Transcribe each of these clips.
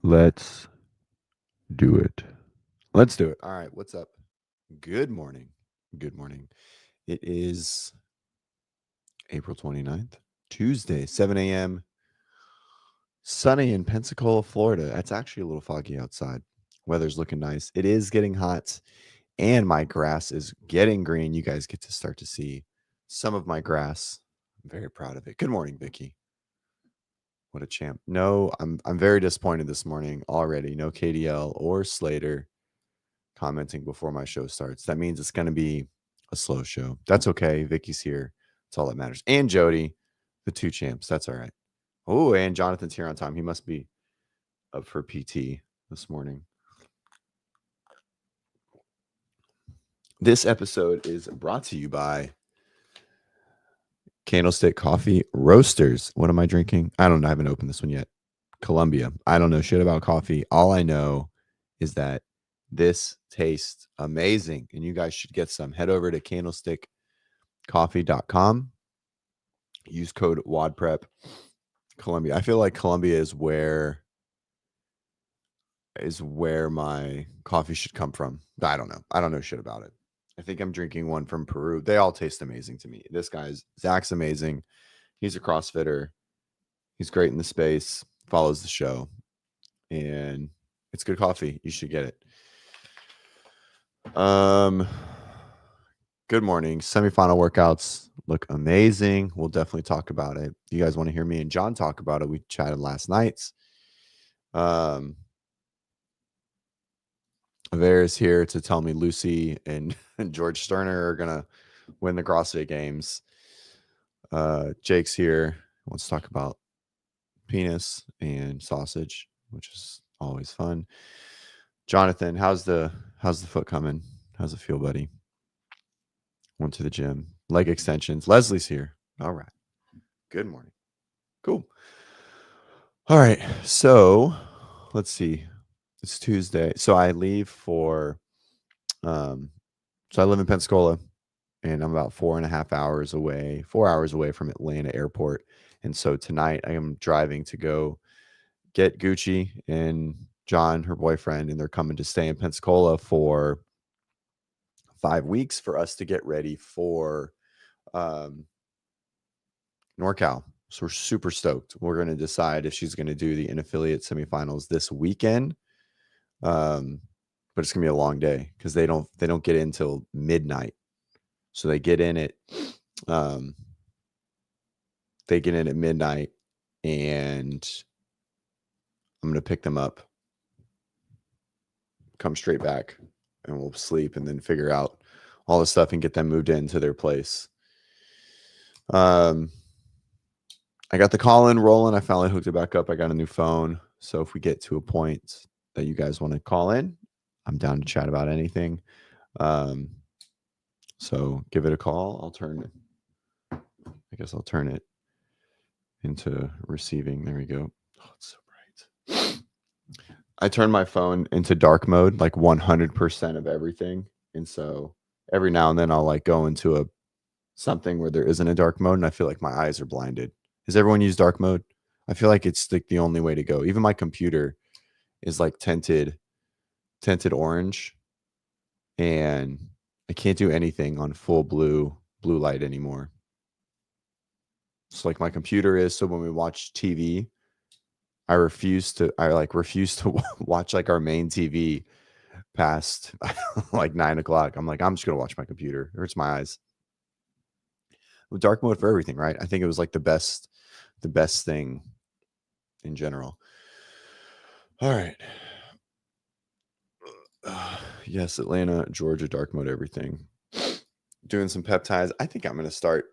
Let's do it. Let's do it. All right. What's up? Good morning. Good morning. It is April 29th, Tuesday, 7 a.m. Sunny in Pensacola, Florida. That's actually a little foggy outside. Weather's looking nice. It is getting hot, and my grass is getting green. You guys get to start to see some of my grass. I'm very proud of it. Good morning, Vicky. What a champ. No, I'm very disappointed this morning already. No KDL or Slater commenting before my show starts. That means it's going to be a slow show. That's okay. Vicky's here. That's all that matters. And Jody, the two champs. That's all right. Oh, and Jonathan's here on time. He must be up for PT this morning. This episode is brought to you by Candlestick Coffee Roasters. What am I drinking? I don't know. I haven't opened this one yet. Columbia. I don't know shit about coffee. All I know is that this tastes amazing and you guys should get some. Head over to candlestickcoffee.com. Use code WODprep. Columbia. I feel like Columbia is where my coffee should come from. I don't know. I don't know shit about it. I think I'm drinking one from Peru. They all taste amazing to me. This guy's Zach's amazing. He's a CrossFitter. He's great in the space, follows the show, and it's good coffee. You should get it. Good morning. Semifinal workouts look amazing. We'll definitely talk about it. You guys want to hear me and John talk about it? We chatted last night. Aver is here to tell me Lucy and George Sterner are gonna win the CrossFit Games. Jake's here. Wants to talk about penis and sausage, which is always fun. Jonathan, how's the foot coming? How's it feel, buddy? Went to the gym. Leg extensions. Leslie's here. All right. Good morning. Cool. All right. So let's see. It's Tuesday. So I leave for so I live in Pensacola and I'm about 4 hours away from Atlanta Airport. And so tonight I am driving to go get Gucci and John, her boyfriend, and they're coming to stay in Pensacola for 5 weeks for us to get ready for NorCal. So we're super stoked. We're going to decide if she's going to do the in-affiliate semifinals this weekend. But it's going to be a long day because they don't get in till midnight. So they get in at midnight, and I'm going to pick them up, come straight back, and we'll sleep and then figure out all the stuff and get them moved into their place. I got the call-in rolling. I finally hooked it back up. I got a new phone. So if we get to a point that you guys want to call in, I'm down to chat about anything. So give it a call. I'll turn it into receiving. There we go. Oh, it's so bright. I turn my phone into dark mode, like 100% of everything. And so every now and then I'll like go into something where there isn't a dark mode and I feel like my eyes are blinded. Has everyone used dark mode? I feel like it's like the only way to go. Even my computer is like tinted orange, and I can't do anything on full blue light anymore. It's like my computer is. So when we watch TV, I refuse to watch like our main TV past like 9 o'clock. I'm like, I'm just gonna watch my computer. It hurts my eyes. Dark mode for everything, right? I think it was like the best thing in general. All right. Yes, Atlanta, Georgia, dark mode, everything. Doing some peptides. I think I'm going to start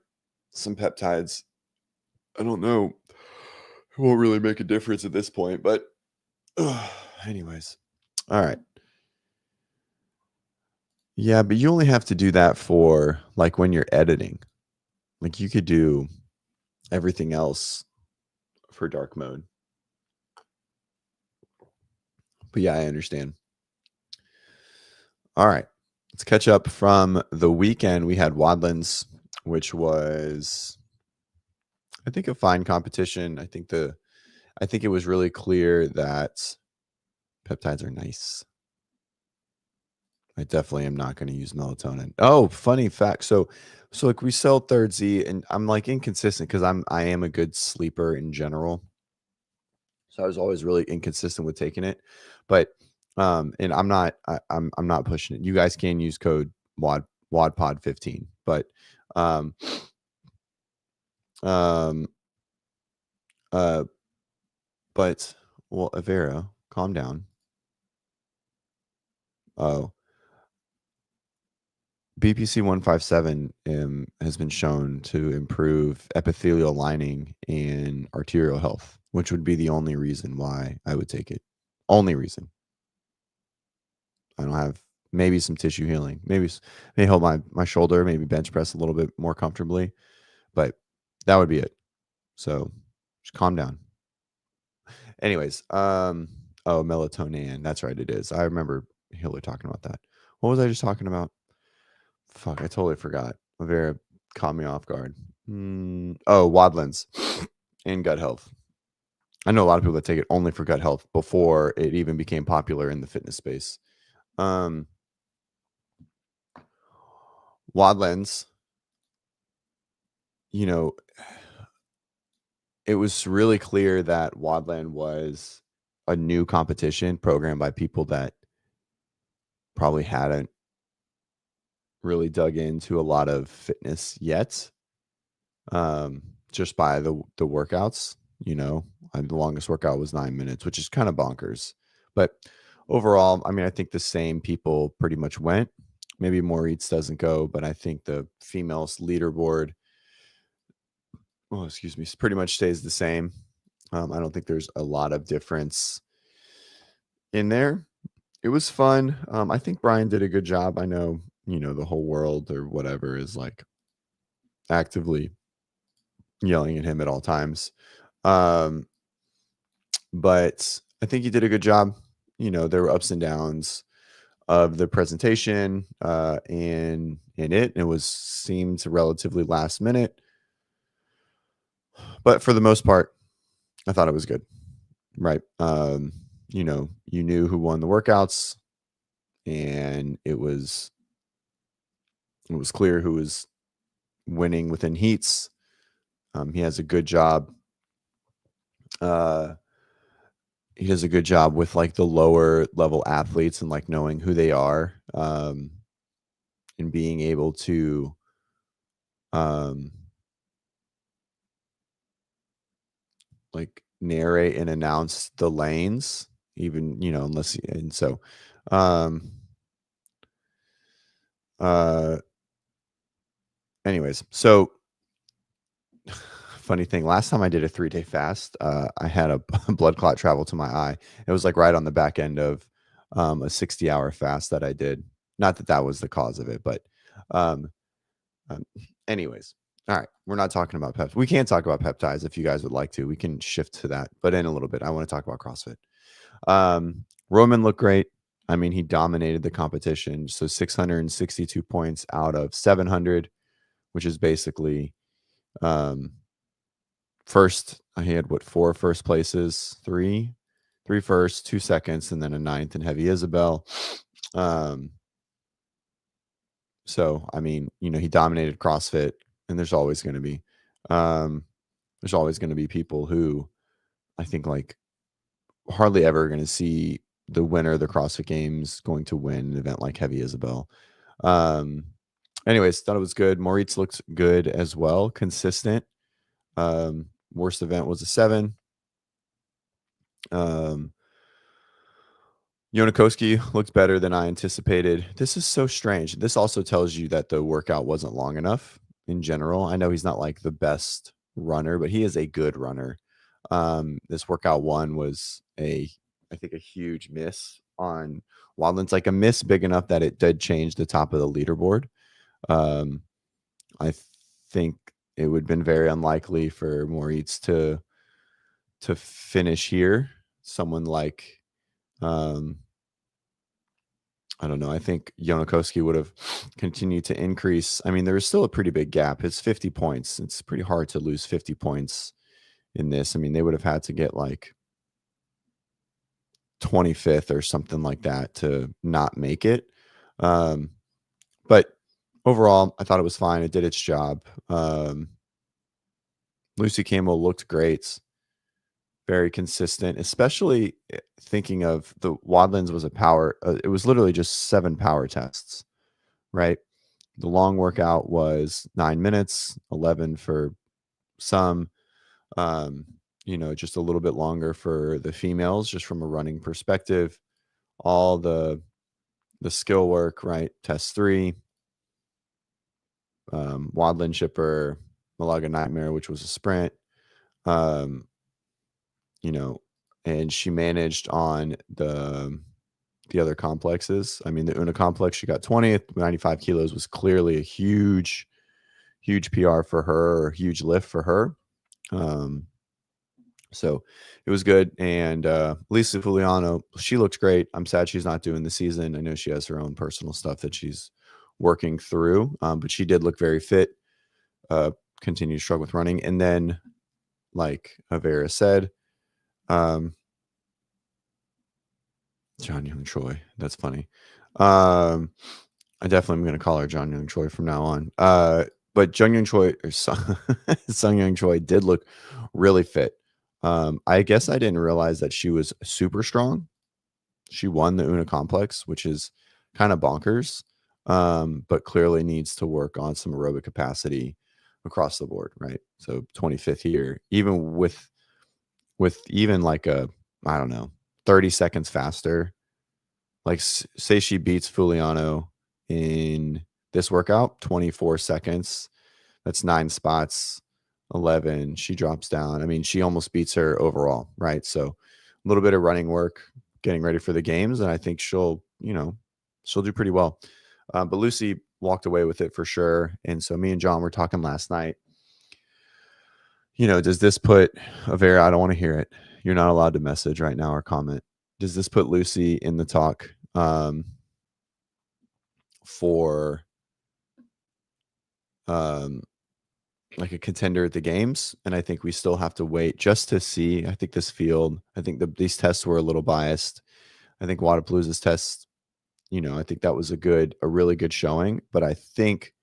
some peptides. I don't know. It won't really make a difference at this point, but anyways. All right. Yeah, but you only have to do that for like when you're editing. Like you could do everything else for dark mode. But yeah, I understand. All right. Let's catch up from the weekend. We had Wodlands, which was, I think, a fine competition. I think it was really clear that Peptides are nice. I definitely am not going to use melatonin. Oh, funny fact. So like we sell Third Z, and I'm like inconsistent because I am a good sleeper in general. So I was always really inconsistent with taking it, but and I'm not pushing it. You guys can use code WODPOD 15, but um um uh but well, Avera, calm down. Oh, BPC 157 has been shown to improve epithelial lining and arterial health, which would be the only reason why I would take it. Only reason. I don't have maybe some tissue healing, may hold my shoulder, maybe bench press a little bit more comfortably, but that would be it. So just calm down. Anyways, oh, melatonin. That's right, it is. I remember Hiller talking about that. What was I just talking about? Fuck, I totally forgot. Vera caught me off guard. Oh, Wodlands and gut health. I know a lot of people that take it only for gut health before it even became popular in the fitness space. Wodlands, you know, it was really clear that Wodland was a new competition programmed by people that probably hadn't really dug into a lot of fitness yet. Just by the workouts, the longest workout was 9 minutes, which is kind of bonkers. But overall, I mean, I think the same people pretty much went. Maybe Moritz doesn't go, but I think the females leaderboard, oh, excuse me, pretty much stays the same. I don't think there's a lot of difference in there. It was fun. I think Brian did a good job. I know, the whole world or whatever is like actively yelling at him at all times. But I think he did a good job. There were ups and downs of the presentation and in it. It was seemed relatively last minute, but for the most part, I thought it was good. Right. You knew who won the workouts, and it was clear who was winning within heats. He has a good job. He does a good job with like the lower level athletes and like knowing who they are, and being able to um like narrate and announce the lanes, even, unless and so um uh anyways, so funny thing, last time I did a 3-day fast, I had a blood clot travel to my eye. It was like right on the back end of a 60-hour fast that I did. Not that that was the cause of it, but um Um, anyways, all right, we're not talking about peptides. We can talk about peptides if you guys would like to. We can shift to that, but in a little bit, I want to talk about CrossFit. Roman looked great. I mean, he dominated the competition. So 662 points out of 700, which is basically um, first. He had what, 4 first places, three first, 2 seconds, and then a ninth in Heavy Isabel. So, I mean, he dominated CrossFit, and there's always going to be people who I think like hardly ever going to see the winner of the CrossFit Games going to win an event like Heavy Isabel. Um, anyways, thought it was good. Moritz looks good as well, consistent. Worst event was a 7. Yonakoski looks better than I anticipated. This is so strange. This also tells you that the workout wasn't long enough in general. I know he's not like the best runner, but he is a good runner. This workout one was I think a huge miss on Wodlands, like a miss big enough that it did change the top of the leaderboard. I think it would have been very unlikely for Moritz to finish here. Someone like I don't know. I think Yonakoski would have continued to increase. I mean, there is still a pretty big gap. It's 50 points. It's pretty hard to lose 50 points in this. I mean, they would have had to get like 25th or something like that to not make it. But overall, I thought it was fine. It did its job. Lucy Campbell looked great, very consistent, especially thinking of the Wodlands was a power. It was literally just 7 power tests, right? The long workout was 9 minutes, 11 for some, just a little bit longer for the females, just from a running perspective. All the skill work, right? Test 3, Wadland Shipper, Malaga Nightmare, which was a sprint. Um, and she managed on the other complexes. I mean, the Una complex, she got 20th. 95 kilos was clearly a huge PR for her, or huge lift for her. So it was good. And Lisa Fuliano, she looked great. I'm sad she's not doing the season. I know she has her own personal stuff that she's working through, but she did look very fit. Continued to struggle with running. And then, like Avera said, John Young Choi. That's funny. I definitely am going to call her John Young Choi from now on. But Jung Young Choi or Sung Young Choi did look really fit. I guess I didn't realize that she was super strong. She won the Una complex, which is kind of bonkers, but clearly needs to work on some aerobic capacity across the board, right? So 25th here, even with even like I don't know, 30 seconds faster. Like say she beats Fuliano in this workout, 24 seconds. That's 9 spots, 11. She drops down. I mean, she almost beats her overall, right? So a little bit of running work, getting ready for the games, and I think she'll do pretty well. But Lucy walked away with it for sure. And so me and John were talking last night. Does this put Avera? I don't want to hear it. You're not allowed to message right now or comment. Does this put Lucy in the talk for like a contender at the games? And I think we still have to wait just to see. I think this field, I think these tests were a little biased. I think Wodapalooza's test, I think that was a really good showing. But I think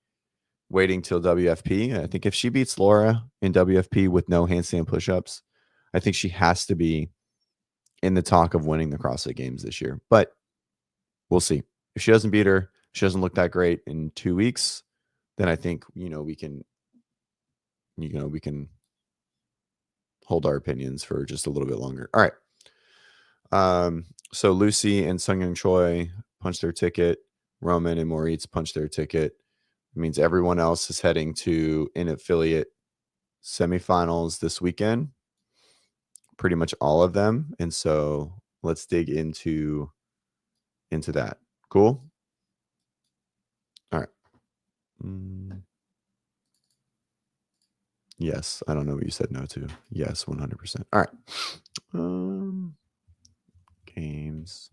waiting till WFP, I think if she beats Laura in WFP with no handstand push-ups, I think she has to be in the talk of winning the CrossFit Games this year. But we'll see. If she doesn't beat her, she doesn't look that great in 2 weeks, then I think, we can hold our opinions for just a little bit longer. All right. So Lucy and Sung Young Choi punched their ticket. Roman and Moritz punched their ticket. It means everyone else is heading to an affiliate semifinals this weekend. Pretty much all of them. And so let's dig into that. Cool. All right. Yes. I don't know what you said no to. Yes, 100%. All right. Games.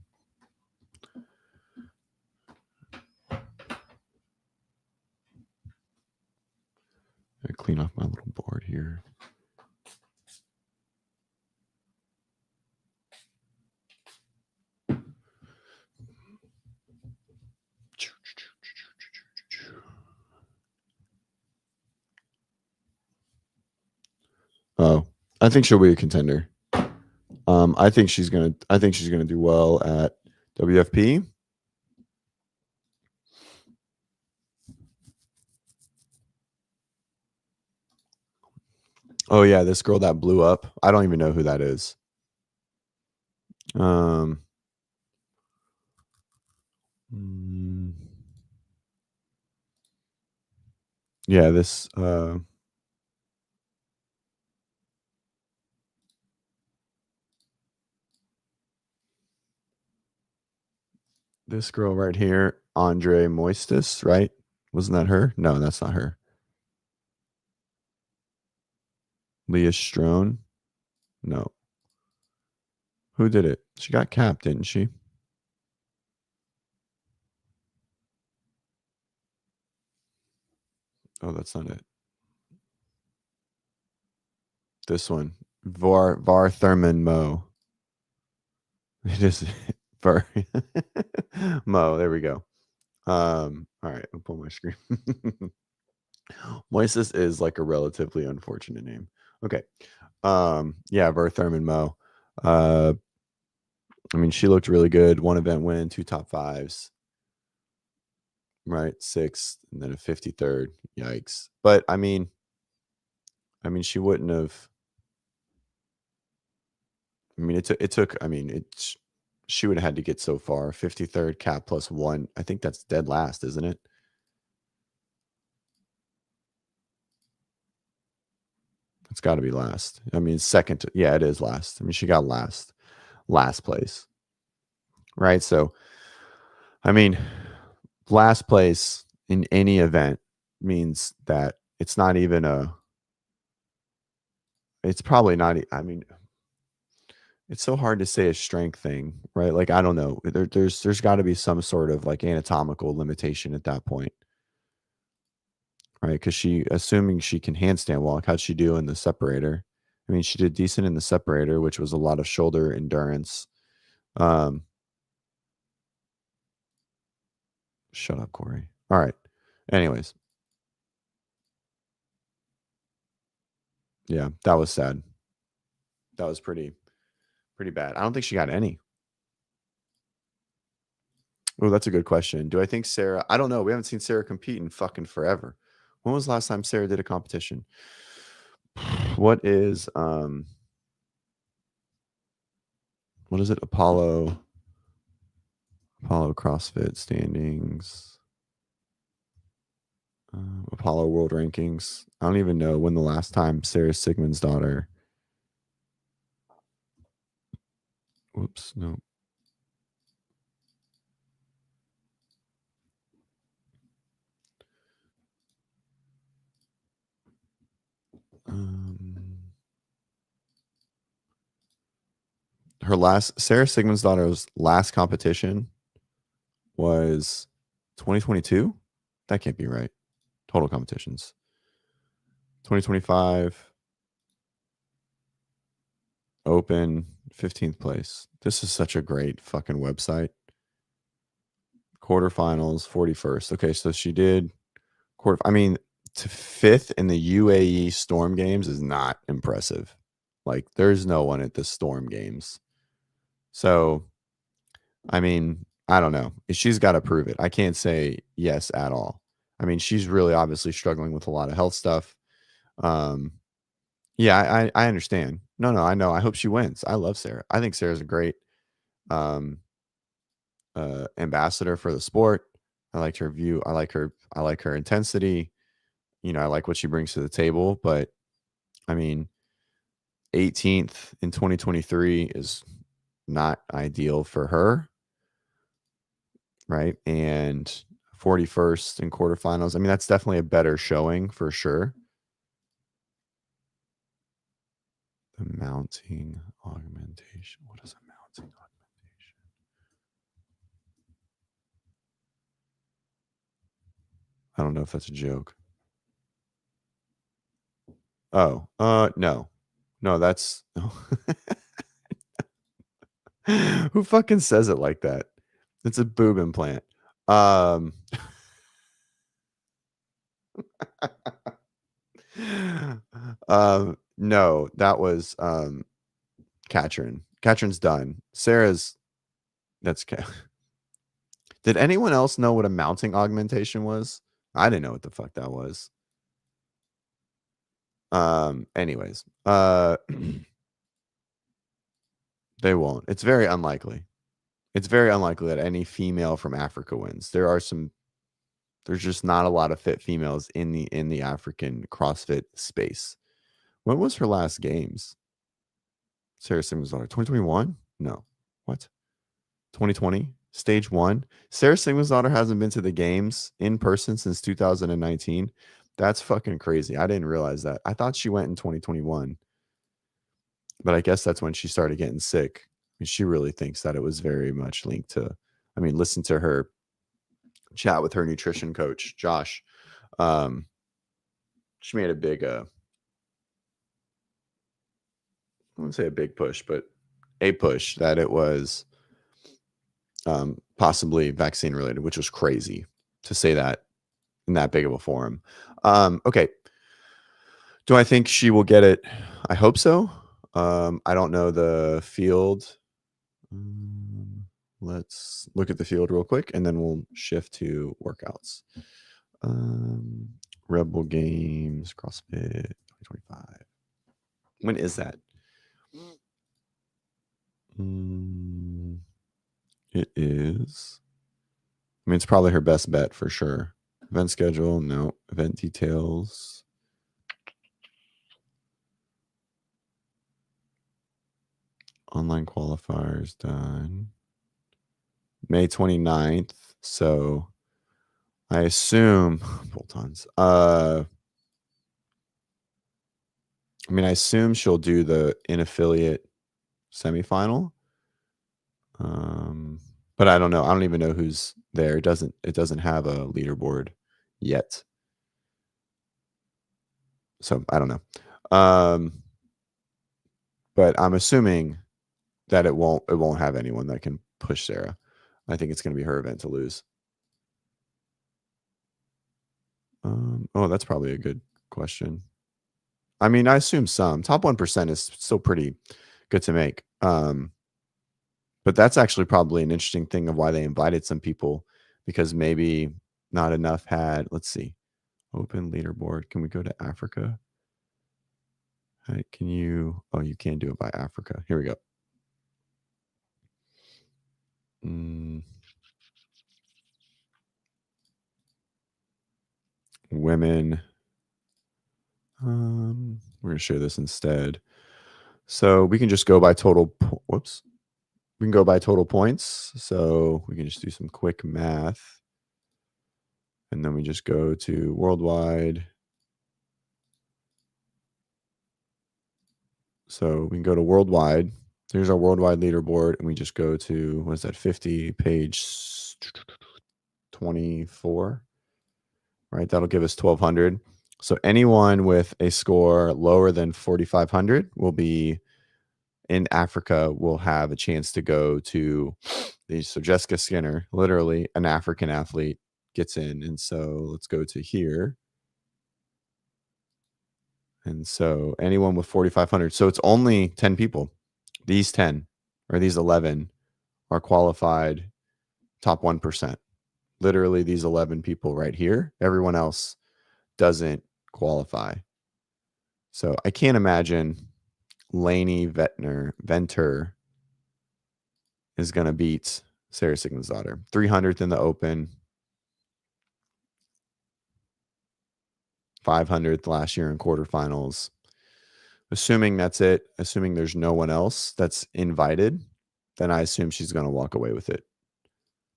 I clean off my little board here. Oh, I think she'll be a contender. I think she's gonna do well at WFP. Oh yeah, this girl that blew up. I don't even know who that is. Yeah, this this girl right here, Andre Moistus, right? Wasn't that her? No, that's not her. Leah Strone? No. Who did it? She got capped, didn't she? Oh, that's not it. This one. Var Thurman Mo. It is for Mo. There we go. All right, I'll pull my screen. Moises is like a relatively unfortunate name. Okay. Yeah, Vertherm and Mo. Uh, I mean, she looked really good. One event win, 2 top fives, right? Sixth, and then a 53rd. Yikes. But I mean, she wouldn't have. I mean, it took. I mean, it's she would have had to get so far. 53rd cap plus one. I think that's dead last, isn't it? It's got to be last. I mean, second. Yeah, it is last. I mean, she got last place, right? So, I mean, last place in any event means that it's not even a. It's probably not. I mean, it's so hard to say a strength thing, right? Like I don't know. There's got to be some sort of like anatomical limitation at that point, right? Because assuming she can handstand walk, how'd she do in the separator? I mean, she did decent in the separator, which was a lot of shoulder endurance. Um, Shut up, Corey. All right. Anyways, yeah, that was sad. That was pretty bad. I don't think she got any. Oh, that's a good question. Do I think Sarah? I don't know. We haven't seen Sarah compete in fucking forever. When was the last time Sarah did a competition? What is it? Apollo CrossFit standings. Apollo World Rankings. I don't even know when the last time Sarah Sigmund's daughter. Whoops, no. Um, Sarah Sigmund's daughter's last competition was 2022. That can't be right. Total competitions. 2025 Open 15th place. This is such a great fucking website. Quarterfinals 41st. Okay, so she did I mean, to fifth in the UAE Storm Games is not impressive. Like, there's no one at the Storm Games. So, I mean, I don't know. She's got to prove it. I can't say yes at all. I mean, she's really obviously struggling with a lot of health stuff. Um, yeah, I understand. No, I know. I hope she wins. I love Sarah. I think Sarah's a great um, ambassador for the sport. I liked her view. I like her intensity. I like what she brings to the table. But I mean, 18th in 2023 is not ideal for her, right? And 41st in quarterfinals. I mean, that's definitely a better showing for sure. The mounting augmentation. What is a mounting augmentation? I don't know if that's a joke. Oh, no. No, that's who fucking says it like that? It's a boob implant. Um no, that was Katrin. Katrin's done. Sarah's that's Did anyone else know what a mounting augmentation was? I didn't know what the fuck that was. Anyways, they won't. It's very unlikely. It's very unlikely that any female from Africa wins. There's just not a lot of fit females in the African CrossFit space. When was her last games? Sarah Simmons' daughter. 2021? No. What? 2020? Stage one? Sarah Sigmund's daughter hasn't been to the games in person since 2019. That's fucking crazy. I didn't realize that. I thought she went in 2021, but I guess that's when she started getting sick. I mean, she really thinks that it was very much linked to, I mean, listen to her chat with her nutrition coach, Josh. Um, she made a big, I wouldn't say a big push, but a push that it was possibly vaccine related, which was crazy to say that in that big of a forum. Okay. Do I think she will get it? I hope so. I don't know the field. Let's look at the field real quick and then we'll shift to workouts. Rebel Games, CrossFit 2025. When is that? It is. I mean, it's probably her best bet for sure. Event schedule, no. Event details. Online qualifiers done. May 29th. So I assume bolt-ons. I mean, I assume she'll do the in-affiliate semifinal. But I don't know. I don't even know who's there. It doesn't have a leaderboard yet. So I don't know. But I'm assuming that it won't have anyone that can push Sarah. I think it's going to be her event to lose. Oh, that's probably a good question. I mean, I assume some. Top 1% is still pretty good to make. But that's actually probably an interesting thing of why they invited some people, because maybe not enough had, let's see, open leaderboard. Can we go to Africa? Can you, oh, you can do it by Africa. Here we go. Women. We're going to share this instead. So we can just go by total, whoops. We can go by total points. So we can just do some quick math. And then we just go to worldwide. So we can go to worldwide. There's our worldwide leaderboard. And we just go to, what is that, 50, page 24. Right, that'll give us 1,200. So anyone with a score lower than 4,500 will be in Africa, will have a chance to go to these. So Jessica Skinner, literally an African athlete, gets in. And so let's go to here. And so anyone with 4,500. So it's only 10 people. These 10 or these 11 are qualified top 1%. Literally these 11 people right here. Everyone else doesn't qualify. So I can't imagine Lainey Venter is going to beat Sarah Sigmundsdottir. 300th in the open. 500th last year in quarterfinals. Assuming that's it, assuming there's no one else that's invited, then I assume she's going to walk away with it.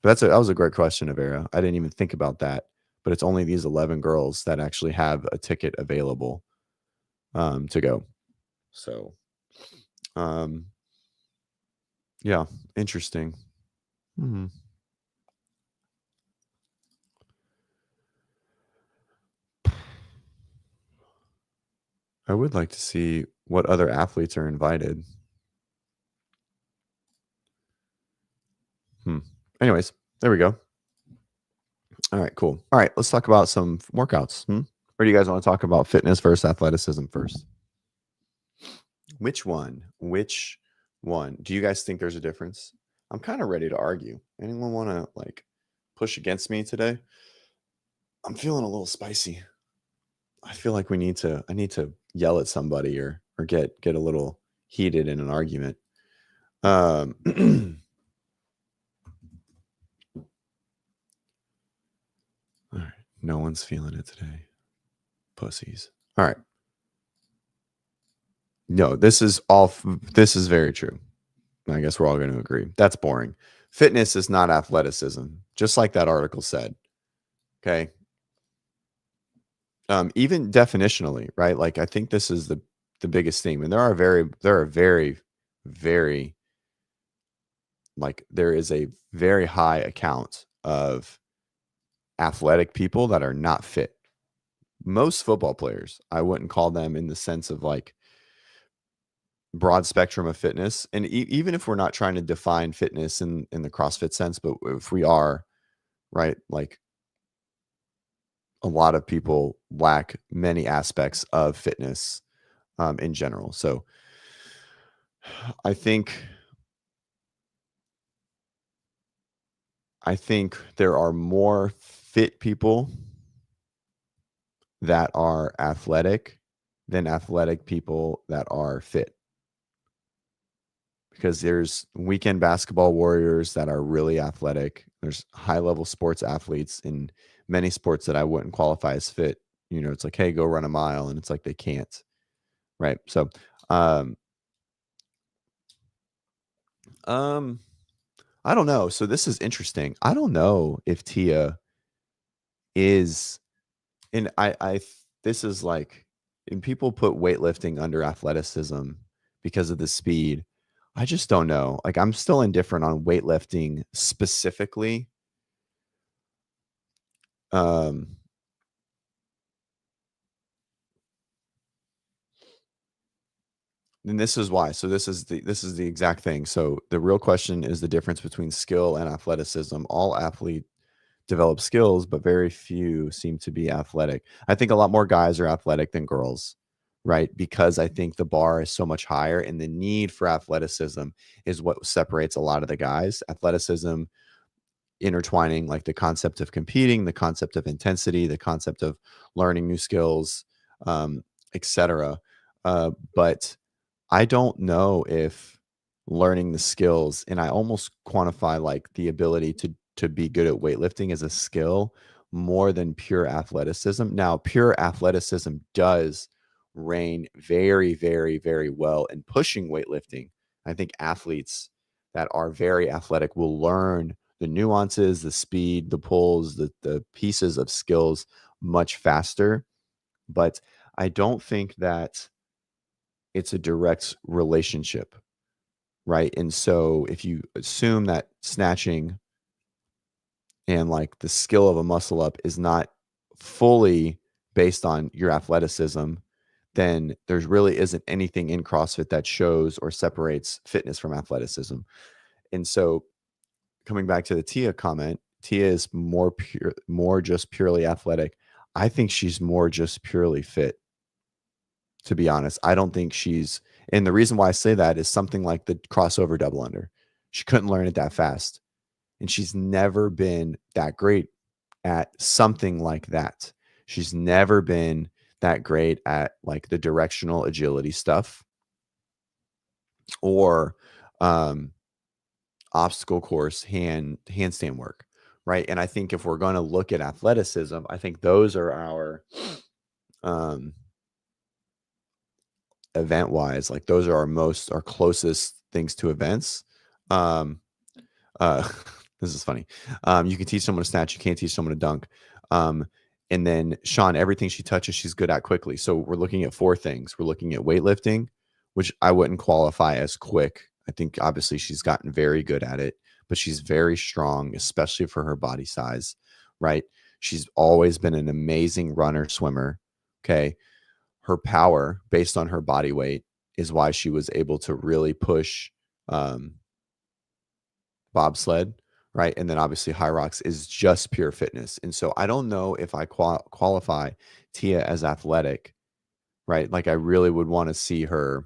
But that was a great question, Avera. I didn't even think about that. But it's only these 11 girls that actually have a ticket available to go. So, yeah, interesting. I would like to see what other athletes are invited. Anyways, there we go. All right, cool. All right, let's talk about some workouts. Or do you guys want to talk about fitness versus athleticism first? Which one? Do you guys think there's a difference? I'm kind of ready to argue. Anyone want to like push against me today? I'm feeling a little spicy. I feel like I need to yell at somebody or get a little heated in an argument. All right, no one's feeling it today. Pussies. All right. No, this is very true. I guess we're all going to agree. That's boring. Fitness is not athleticism, just like that article said. Okay. Even definitionally, right? Like I think this is the biggest theme. And there are very, very, like there is a very high account of athletic people that are not fit. Most football players, I wouldn't call them in the sense of like broad spectrum of fitness, and even if we're not trying to define fitness in the CrossFit sense, but if we are, right, like a lot of people lack many aspects of fitness in general. So I think I think there are more fit people that are athletic than athletic people that are fit. Because there's weekend basketball warriors that are really athletic. There's high level sports athletes in many sports that I wouldn't qualify as fit. You know, it's like, hey, go run a mile, and it's like they can't. Right. So, um, um, I don't know. So this is interesting. I don't know if Tia is, and this is like, and people put weightlifting under athleticism because of the speed. I just don't know. Like, I'm still indifferent on weightlifting specifically. Um, and this is why. So this is the exact thing. So the real question is the difference between skill and athleticism. All athlete develop skills, but very few seem to be athletic. I think a lot more guys are athletic than girls, right? Because I think the bar is so much higher, and the need for athleticism is what separates a lot of the guys. Athleticism intertwining like the concept of competing, the concept of intensity, the concept of learning new skills, etc. But I don't know if learning the skills, and I almost quantify like the ability to be good at weightlifting as a skill more than pure athleticism. Now, pure athleticism does reign very, very, very well in pushing weightlifting. I think athletes that are very athletic will learn the nuances, the speed, the pulls, the pieces of skills much faster. But I don't think that it's a direct relationship, right? And so if you assume that snatching and like the skill of a muscle up is not fully based on your athleticism, then there's really isn't anything in CrossFit that shows or separates fitness from athleticism. And so coming back to the Tia comment, Tia is more pure, more just purely athletic. I think she's more just purely fit, to be honest. I don't think she's, and the reason why I say that is something like the crossover double under. She couldn't learn it that fast. And she's never been that great at something like that. She's never been that great at like the directional agility stuff or um obstacle course handstand work, right? And I think if we're going to look at athleticism, I think those are our um event wise, like those are our closest things to events. um uh this is funny. You can teach someone to snatch, you can't teach someone to dunk. um and then Sean, everything she touches she's good at quickly. So we're looking at four things. We're looking at weightlifting, which I wouldn't qualify as quick. I think obviously she's gotten very good at it, but she's very strong, especially for her body size, right? She's always been an amazing runner, swimmer. Okay. Her power based on her body weight is why she was able to really push um, bobsled, right? And then obviously high rocks is just pure fitness. And so I don't know if I qualify Tia as athletic, right? Like I really would want to see her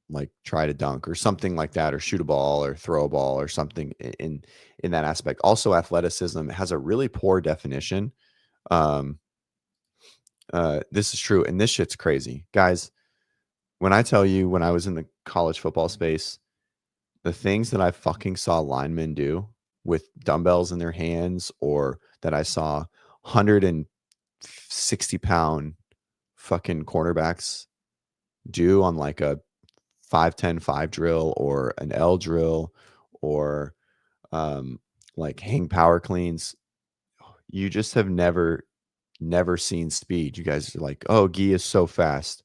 like try to dunk or something like that, or shoot a ball or throw a ball or something in that aspect. Also, athleticism has a really poor definition. Um, this is true, and this shit's crazy, guys. When I tell you, when I was in the college football space, the things that I fucking saw linemen do with dumbbells in their hands, or that I saw 160-pound fucking cornerbacks do on like a 5-10-5 drill or an L drill, or um, like hang power cleans, you just have never seen speed. You guys are like, oh, Guy is so fast.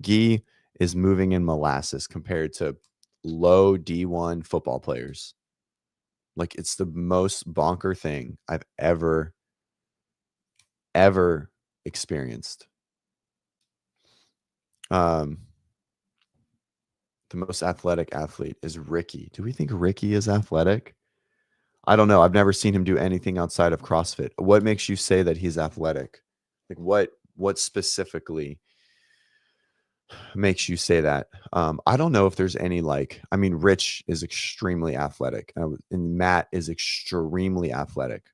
Guy is moving in molasses compared to low D1 football players. Like it's the most bonker thing I've ever experienced. Um, The most athletic athlete is Ricky. Do we think Ricky is athletic? I don't know. I've never seen him do anything outside of CrossFit. What makes you say that he's athletic? Like what specifically makes you say that? I don't know if there's any I mean, Rich is extremely athletic, and Matt is extremely athletic.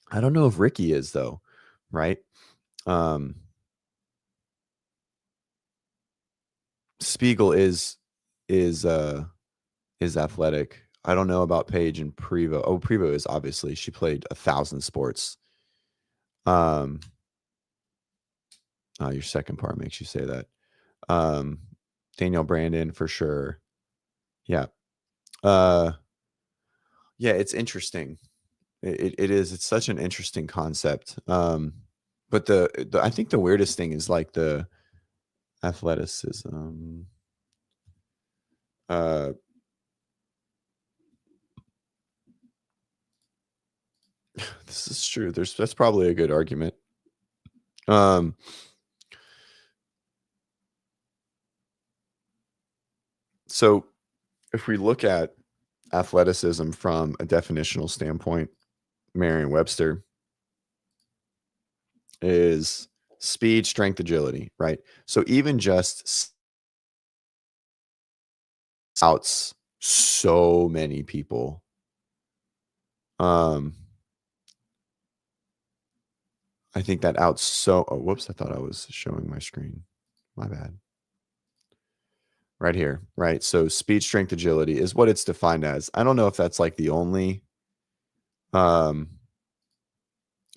I don't know if Ricky is though, right? Um, Spiegel is athletic. I don't know about Paige and Prevo. Oh, Prevo is obviously she played 1,000 sports. Um, your second part makes you say that. Um, Danielle Brandon for sure. Yeah. Uh, yeah, it's interesting. It is. It's such an interesting concept. But the I think the weirdest thing is like the athleticism. Uh, this is true. That's probably a good argument. Um, so if we look at athleticism from a definitional standpoint, Merriam-Webster is speed, strength, agility, right? So even just outs so many people. Um, I think that outs so. Oh, whoops! I thought I was showing my screen. My bad. Right here, right? So speed, strength, agility is what it's defined as. I don't know if that's like the only um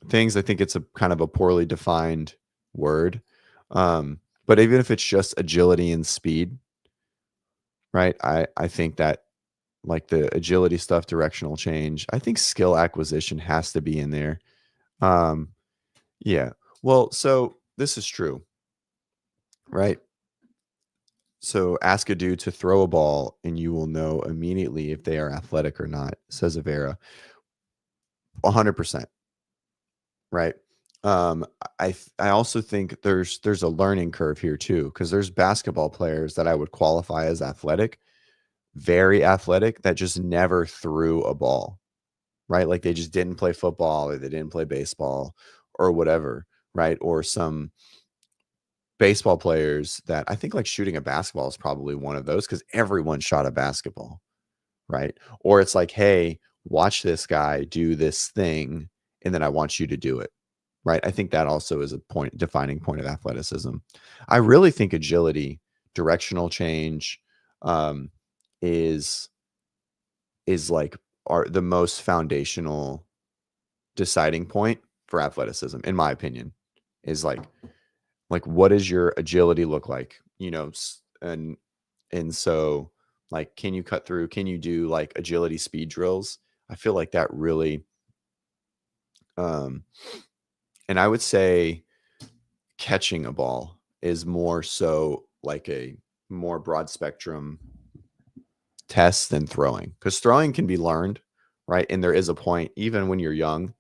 things. I think it's a kind of a poorly defined word. But even if it's just agility and speed, right? I think that like the agility stuff, directional change, I think skill acquisition has to be in there. Um, yeah. Well, so this is true, right? So ask a dude to throw a ball and you will know immediately if they are athletic or not, says Avera. 100%, right? I also think there's a learning curve here too, because there's basketball players that I would qualify as athletic, very athletic, that just never threw a ball, right? Like they just didn't play football or they didn't play baseball or whatever, right? Or some baseball players that I think like shooting a basketball is probably one of those because everyone shot a basketball, right? Or it's like, hey, watch this guy do this thing, and then I want you to do it, right? I think that also is a defining point of athleticism. I really think agility, directional change, um, is like are the most foundational deciding point for athleticism, in my opinion, is like what does your agility look like, and so like can you cut through, can you do like agility speed drills? I feel like that really um and I would say catching a ball is more so like a more broad spectrum test than throwing, because throwing can be learned, right? And there is a point even when you're young,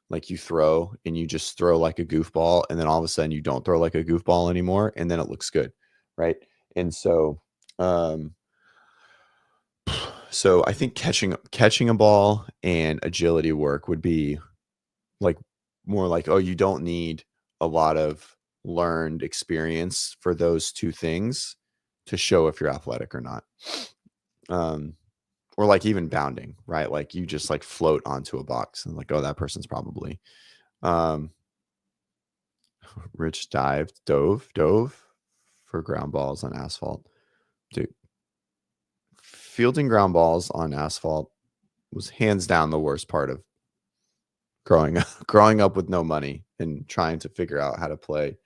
like you throw and you just throw like a goofball and then all of a sudden you don't throw like a goofball anymore and then it looks good, right? And so um so I think catching a ball and agility work would be like more like, oh, you don't need a lot of learned experience for those two things to show if you're athletic or not. um or like even bounding, right? Like you just like float onto a box and like, oh, that person's probably um Rich dove for ground balls on asphalt. Dude, fielding ground balls on asphalt was hands down the worst part of growing up, growing up with no money and trying to figure out how to play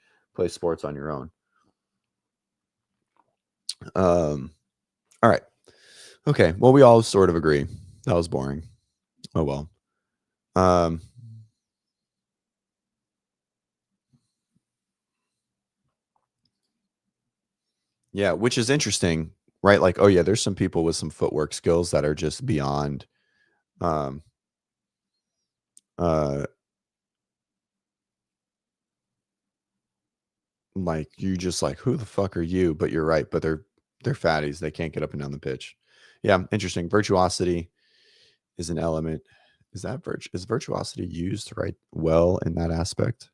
sports on your own. Um, all right. Okay. Well, we all sort of agree. That was boring. Oh well. Um, yeah, which is interesting, right? Like, oh yeah, there's some people with some footwork skills that are just beyond um uh like you just like, who the fuck are you? But you're right, but they're They're fatties. They can't get up and down the pitch. Yeah, interesting. Virtuosity is an element. Is virtuosity used right well in that aspect?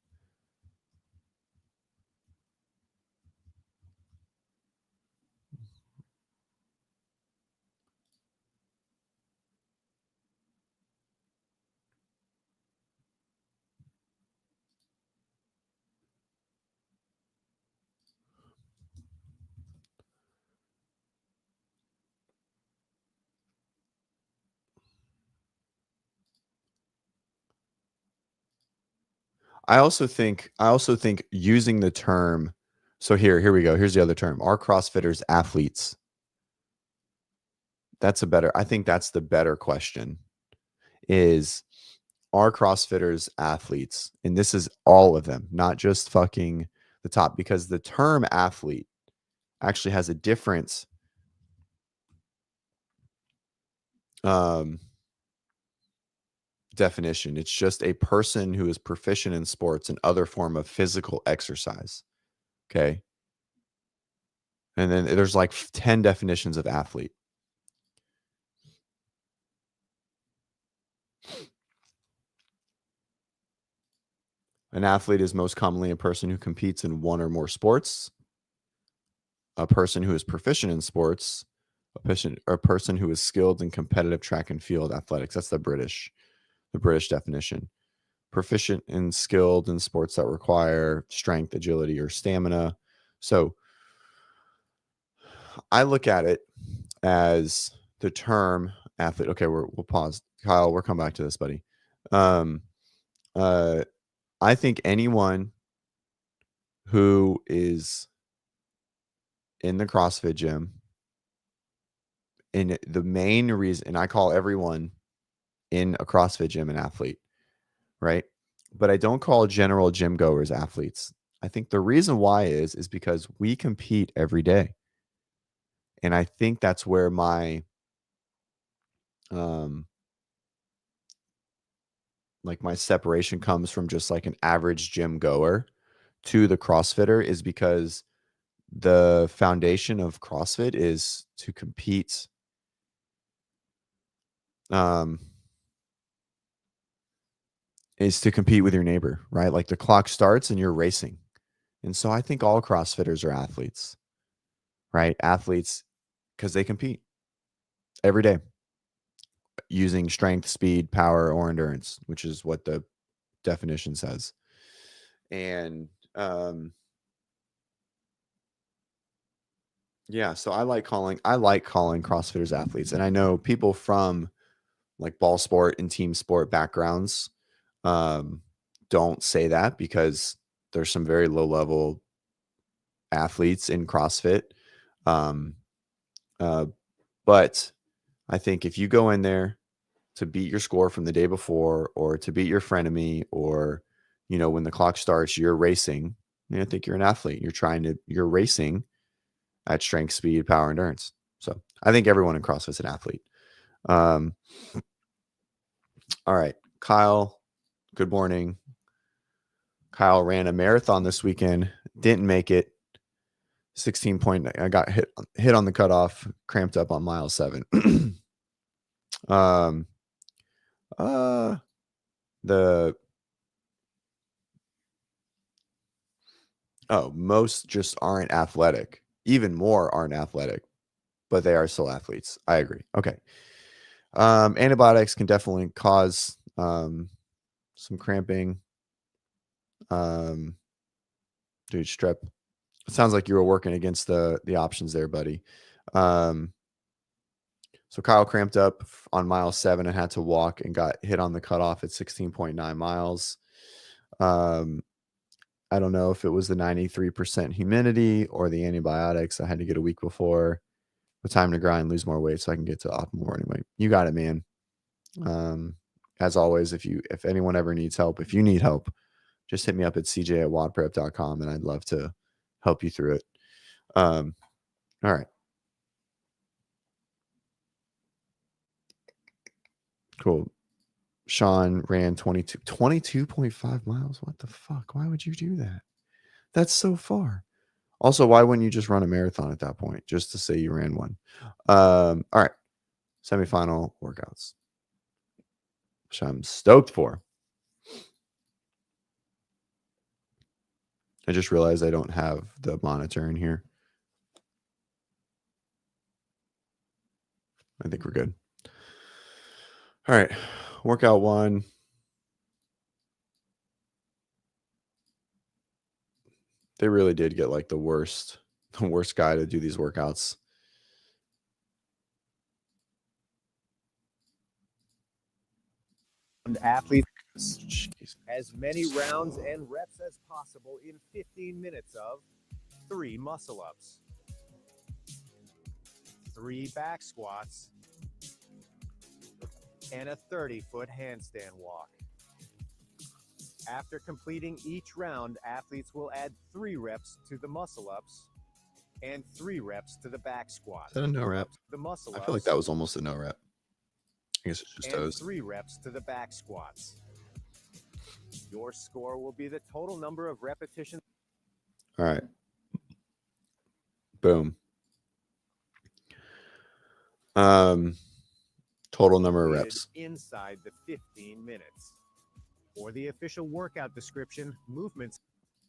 I also think using the term. So here we go. Here's the other term. Are CrossFitters athletes? I think that's the better question is, are CrossFitters athletes? And this is all of them, not just fucking the top, because the term athlete actually has a different definition. It's just a person who is proficient in sports and other form of physical exercise. Okay. And then there's like 10 definitions of athlete. An athlete is most commonly a person who competes in one or more sports, a person who is proficient in sports, a person who is skilled in competitive track and field athletics. That's the British definition. Proficient and skilled in sports that require strength, agility, or stamina. So I look at it as the term athlete. Okay, we'll pause. Kyle, we'll come back to this, buddy. Um, I think anyone who is in the CrossFit gym, and the main reason, and I call everyone in a CrossFit gym an athlete, right? But I don't call general gym goers athletes. I think the reason why is because we compete every day. And I think that's where my like my separation comes from just like an average gym goer to the CrossFitter, is because the foundation of CrossFit is to compete with your neighbor, right? Like the clock starts and you're racing. And so I think all CrossFitters are athletes, right? Athletes because they compete every day using strength, speed, power, or endurance, which is what the definition says. And yeah, so I like calling CrossFitters athletes. And I know people from like ball sport and team sport backgrounds don't say that, because there's some very low level athletes in CrossFit. Um, but I think if you go in there to beat your score from the day before, or to beat your frenemy, or, when the clock starts, you're racing, I think you're an athlete. You're racing at strength, speed, power, endurance. So I think everyone in CrossFit's an athlete. All right, Kyle, good morning. Kyle ran a marathon this weekend, didn't make it. 16.9. I got hit on the cutoff, cramped up on mile 7. um the most just aren't athletic. Even more aren't athletic, but they are still athletes. I agree. Okay. Antibiotics can definitely cause some cramping. Dude, strep. It sounds like you were working against the options there, buddy. So Kyle cramped up on mile 7 and had to walk, and got hit on the cutoff at 16.9 miles. I don't know if it was the 93% humidity or the antibiotics I had to get a week before. The time to grind, lose more weight so I can get to optimal running weight. You got it, man. As always, if anyone ever needs help, if you need help, just hit me up at cj@wodprep.com, and I'd love to help you through it. All right. Cool. Sean ran 22.5 miles. What the fuck? Why would you do that? That's so far. Also, why wouldn't you just run a marathon at that point just to say you ran one? All right. Semifinal workouts, which I'm stoked for. I just realized I don't have the monitor in here. I think we're good. All right. Workout 1. They really did get like the worst guy to do these workouts. Athletes Jeez. as many rounds and reps as possible in 15 minutes of 3 muscle ups, 3 back squats, and a 30-foot handstand walk. After completing each round, athletes will add 3 reps to the muscle ups and 3 reps to the back squat. Is that a no rep? The muscle I feel like that was almost a no rep. I guess it's just and toes. 3 reps to the back squats. Your score will be the total number of repetitions. All right. Boom. Total number of reps inside the 15 minutes. For the official workout description, movements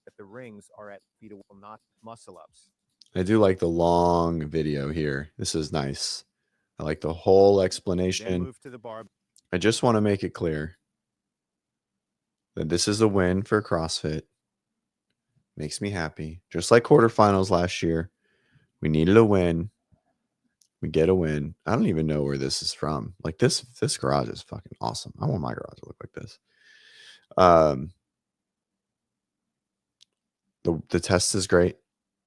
at the rings are at feet, not muscle ups. I do like the long video here. This is nice. I like the whole explanation. Then move to the bar. I just want to make it clear that this is a win for CrossFit. Makes me happy. Just like quarterfinals last year. We needed a win. We get a win. I don't even know where this is from. Like this garage is fucking awesome. I want my garage to look like this. The test is great.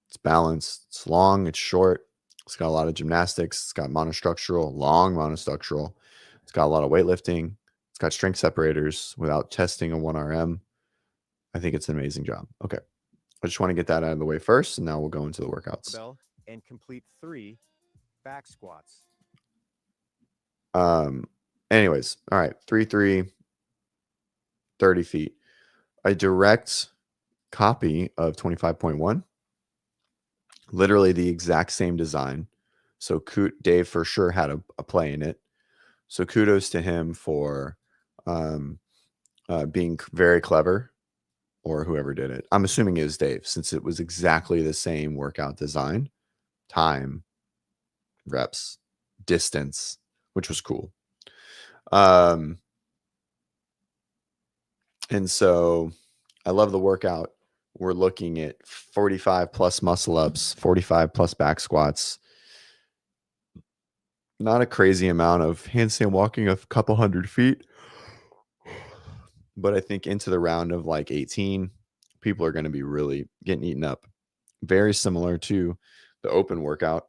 It's balanced. It's long. It's short. It's got a lot of gymnastics. It's got monostructural, long monostructural. It's got a lot of weightlifting. It's got strength separators without testing a 1RM. I think it's an amazing job. Okay. I just want to get that out of the way first, and now we'll go into the workouts. And complete 3 back squats. Anyways, all right. 3-3, 30 feet. A direct copy of 25.1. Literally the exact same design. So Dave for sure had a play in it. So kudos to him for being very clever, or whoever did it. I'm assuming it was Dave, since it was exactly the same workout design, time, reps, distance, which was cool. And so I love the workout. We're looking at 45 plus muscle ups, 45 plus back squats. Not a crazy amount of handstand walking, a couple hundred feet. But I think into the round of like 18, people are going to be really getting eaten up. Very similar to the open workout.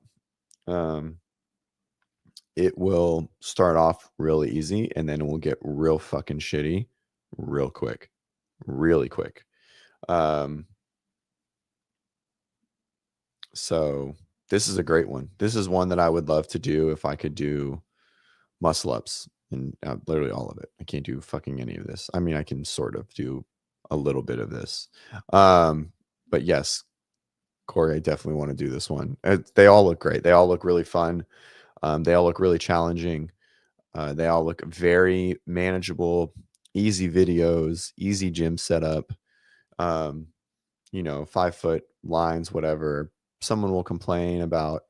It will start off really easy, and then it will get real fucking shitty real quick. Really quick. So this is a great one. This is one that I would love to do if I could do muscle ups and literally all of it. I can't do fucking any of this. I mean, I can sort of do a little bit of this. But yes, Corey, I definitely want to do this one. They all look great. They all look really fun. They all look really challenging. They all look very manageable, easy videos, easy gym setup. 5-foot lines, whatever. Someone will complain about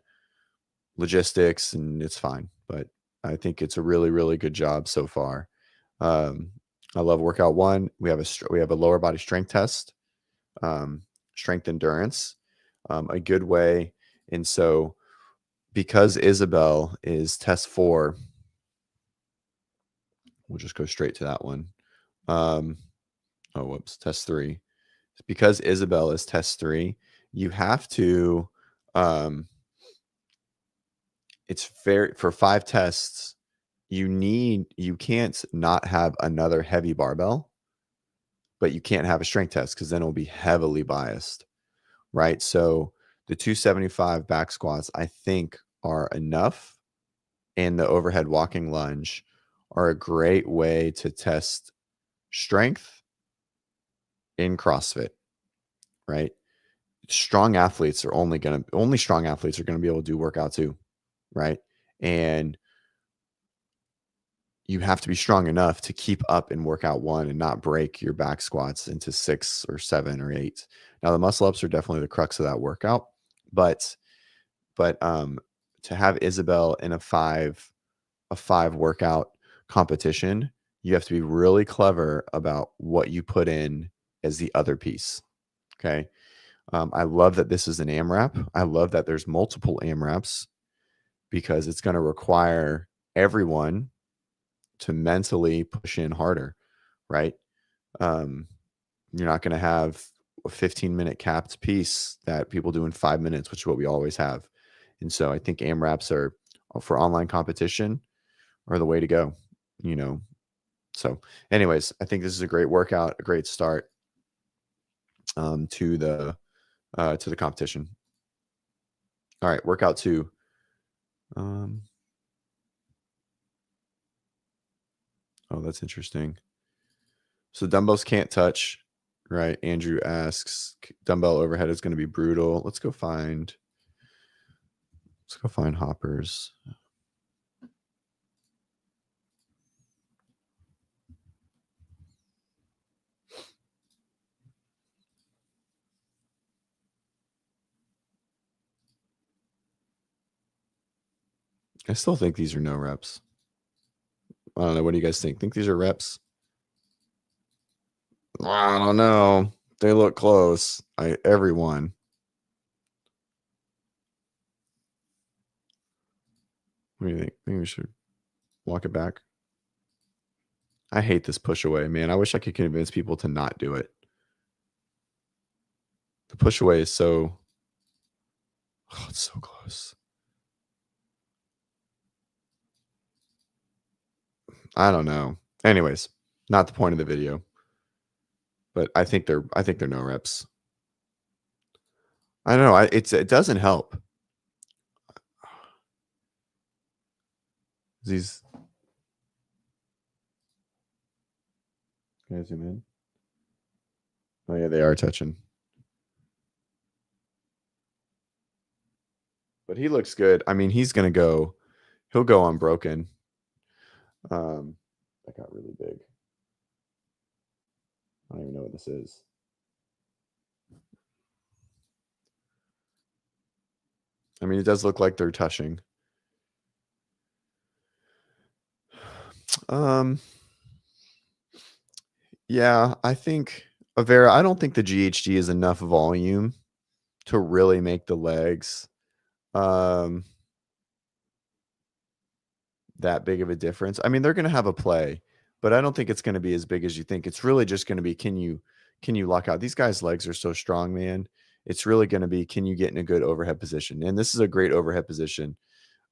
logistics, and it's fine. But I think it's a really, really good job so far. I love workout 1. We have a lower body strength test, strength endurance, a good way. And so because Isabel is test 4, we'll just go straight to that one. Test 3. Because Isabel is test 3, you have to, it's fair for 5 tests. You can't not have another heavy barbell, but you can't have a strength test because then it'll be heavily biased, right? So the 275 back squats, I think, are enough, and the overhead walking lunge are a great way to test strength in CrossFit, right? strong athletes are only strong athletes are going to be able to do workout 2, right? And you have to be strong enough to keep up in workout 1 and not break your back squats into 6 or 7 or 8. Now the muscle ups are definitely the crux of that workout, but to have Isabel in a 5 workout competition, you have to be really clever about what you put in as the other piece. Okay. I love that this is an AMRAP. I love that there's multiple AMRAPs because it's going to require everyone to mentally push in harder, right? You're not going to have a 15-minute capped piece that people do in 5 minutes, which is what we always have. And so I think AMRAPs are for online competition are the way to go, you know. So anyways, I think this is a great workout, a great start to the competition. All right, workout 2. Oh, that's interesting. So dumbbells can't touch, right? Andrew asks, dumbbell overhead is going to be brutal. Let's go find hoppers. I still think these are no reps. I don't know. What do you guys think? Think these are reps? I don't know. They look close. Everyone. What do you think? Maybe we should walk it back. I hate this push away, man. I wish I could convince people to not do it. The push away is so, it's so close. I don't know. Anyways, not the point of the video. But I think they're no reps. I don't know. It doesn't help. These guys zoom in. Oh yeah, they are touching. But he looks good. I mean, he'll go unbroken. That got really big. I don't even know what this is. I mean, it does look like they're touching. Yeah, I think I don't think the GHD is enough volume to really make the legs that big of a difference. I mean, they're going to have a play, but I don't think it's going to be as big as you think. It's really just going to be, can you lock out? These guys' legs are so strong, man. It's really going to be, can you get in a good overhead position? And this is a great overhead position.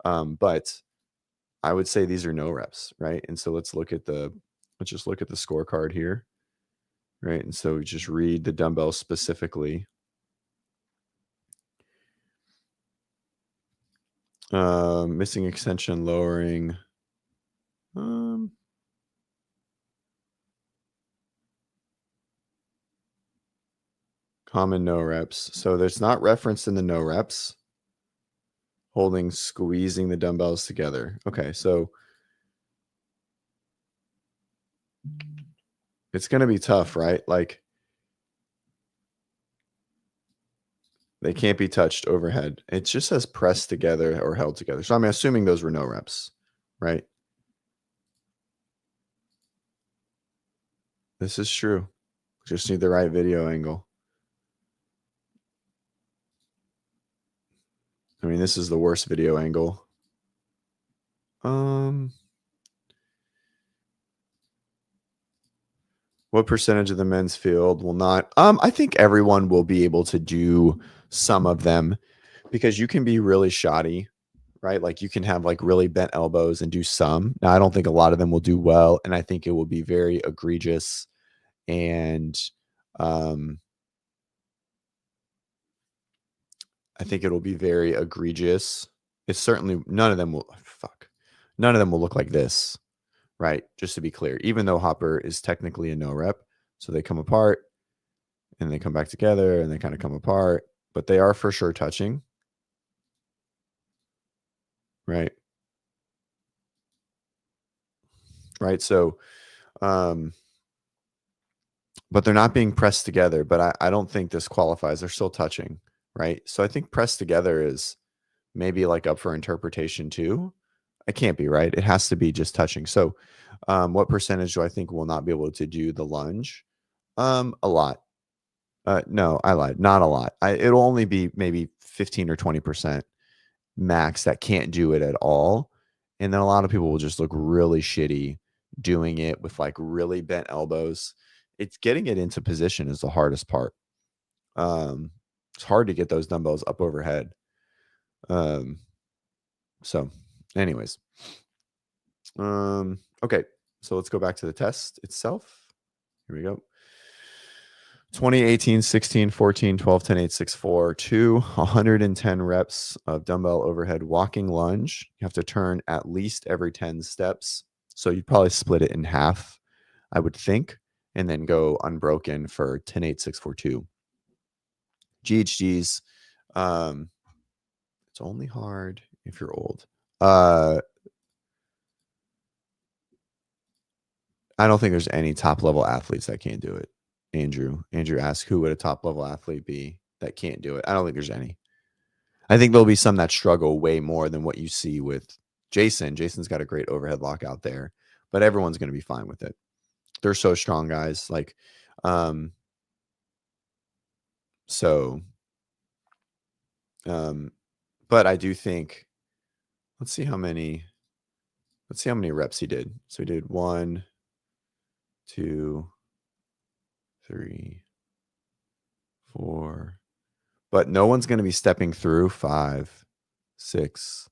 But I would say these are no reps, right? And so let's just look at the scorecard here, right? And so we just read the dumbbells specifically. Missing extension, lowering. Common no reps. So there's not referenced in the no reps. Holding, squeezing the dumbbells together. Okay, so it's going to be tough, right? Like they can't be touched overhead. It just says pressed together or held together. So I'm assuming those were no reps, right? This is true. Just need the right video angle. I mean, this is the worst video angle. What percentage of the men's field will not? I think everyone will be able to do some of them because you can be really shoddy, right? Like you can have like really bent elbows and do some. Now, I don't think a lot of them will do well, and I think it will be very egregious. And I think it'll be very egregious. It's certainly none of them will look like this, right? Just to be clear, even though Hopper is technically a no rep, so they come apart and they come back together and they kind of come apart. but they are for sure touching. Right. Right. So, but they're not being pressed together. But I don't think this qualifies. They're still touching. Right. So I think pressed together is maybe like up for interpretation too. It can't be, right? It has to be just touching. So, what percentage do I think will not be able to do the lunge? A lot. No, I lied. Not a lot. It'll only be maybe 15 or 20% max that can't do it at all. And then a lot of people will just look really shitty doing it with like really bent elbows. It's getting it into position is the hardest part. It's hard to get those dumbbells up overhead. So anyways, okay. So let's go back to the test itself. Here we go. 20, 18, 16, 14, 12, 10, 8, 6, 4, 2, 110 reps of dumbbell overhead walking lunge. You have to turn at least every 10 steps. So you'd probably split it in half, I would think, and then go unbroken for 10, 8, 6, 4, 2. GHGs, it's only hard if you're old. I don't think there's any top level athletes that can't do it. Andrew asked, who would a top level athlete be that can't do it? I don't think there's any. I think there'll be some that struggle way more than what you see with Jason. Jason's got a great overhead lock out there, but everyone's going to be fine with it. They're so strong, guys. Like, but I do think, let's see how many reps he did. So he did 1, 2, 3, 4, but no one's going to be stepping through 5, 6,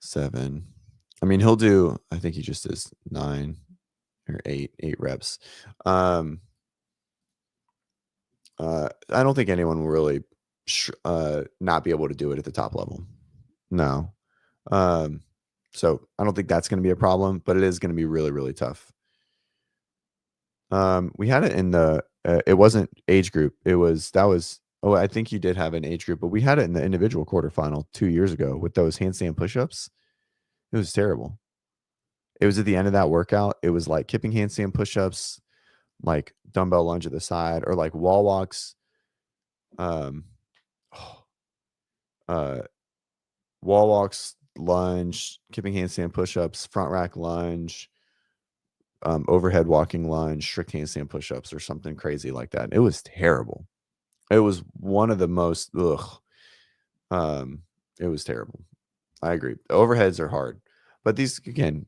7. I mean, he'll do, I think he just does 9 or 8 reps. I don't think anyone will really not be able to do it at the top level. No. So I don't think that's going to be a problem, but it is going to be really, really tough. We had it in the, it wasn't age group. I think you did have an age group, but we had it in the individual quarterfinal 2 years ago with those handstand pushups. It was terrible. It was at the end of that workout. It was like kipping handstand pushups, like dumbbell lunge at the side, or like wall walks. Wall walks, lunge, kipping handstand pushups, front rack lunge, overhead walking lunge, strict handstand pushups, or something crazy like that. It was terrible. It was one of the most it was terrible. I agree. The overheads are hard, but these again,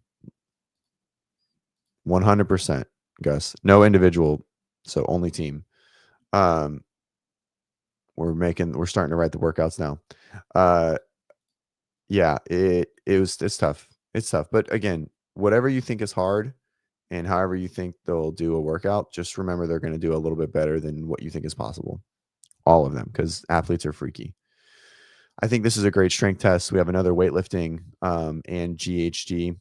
100%, Gus. No individual, so only team. We're starting to write the workouts now. Yeah, it's tough. It's tough. But again, whatever you think is hard and however you think they'll do a workout, just remember they're going to do a little bit better than what you think is possible. All of them, because athletes are freaky. I think this is a great strength test. We have another weightlifting and GHG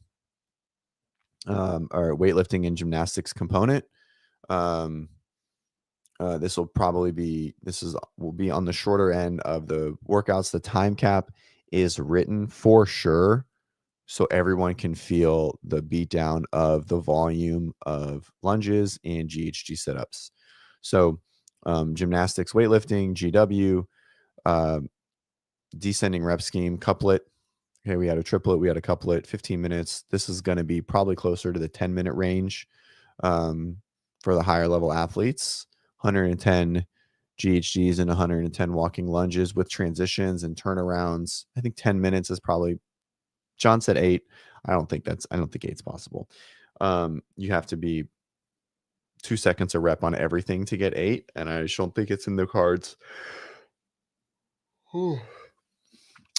or weightlifting and gymnastics component. This will be on the shorter end of the workouts. The time cap is written for sure, so everyone can feel the beatdown of the volume of lunges and GHG setups. So gymnastics, weightlifting, GW, descending rep scheme, couplet. Okay, we had a triplet, we had a couplet, 15 minutes. This is going to be probably closer to the 10-minute range for the higher level athletes. 110 GHGs and 110 walking lunges with transitions and turnarounds. I think 10 minutes is probably, John said 8. I don't think 8's possible. You have to be 2 seconds a rep on everything to get 8, and I just don't think it's in the cards.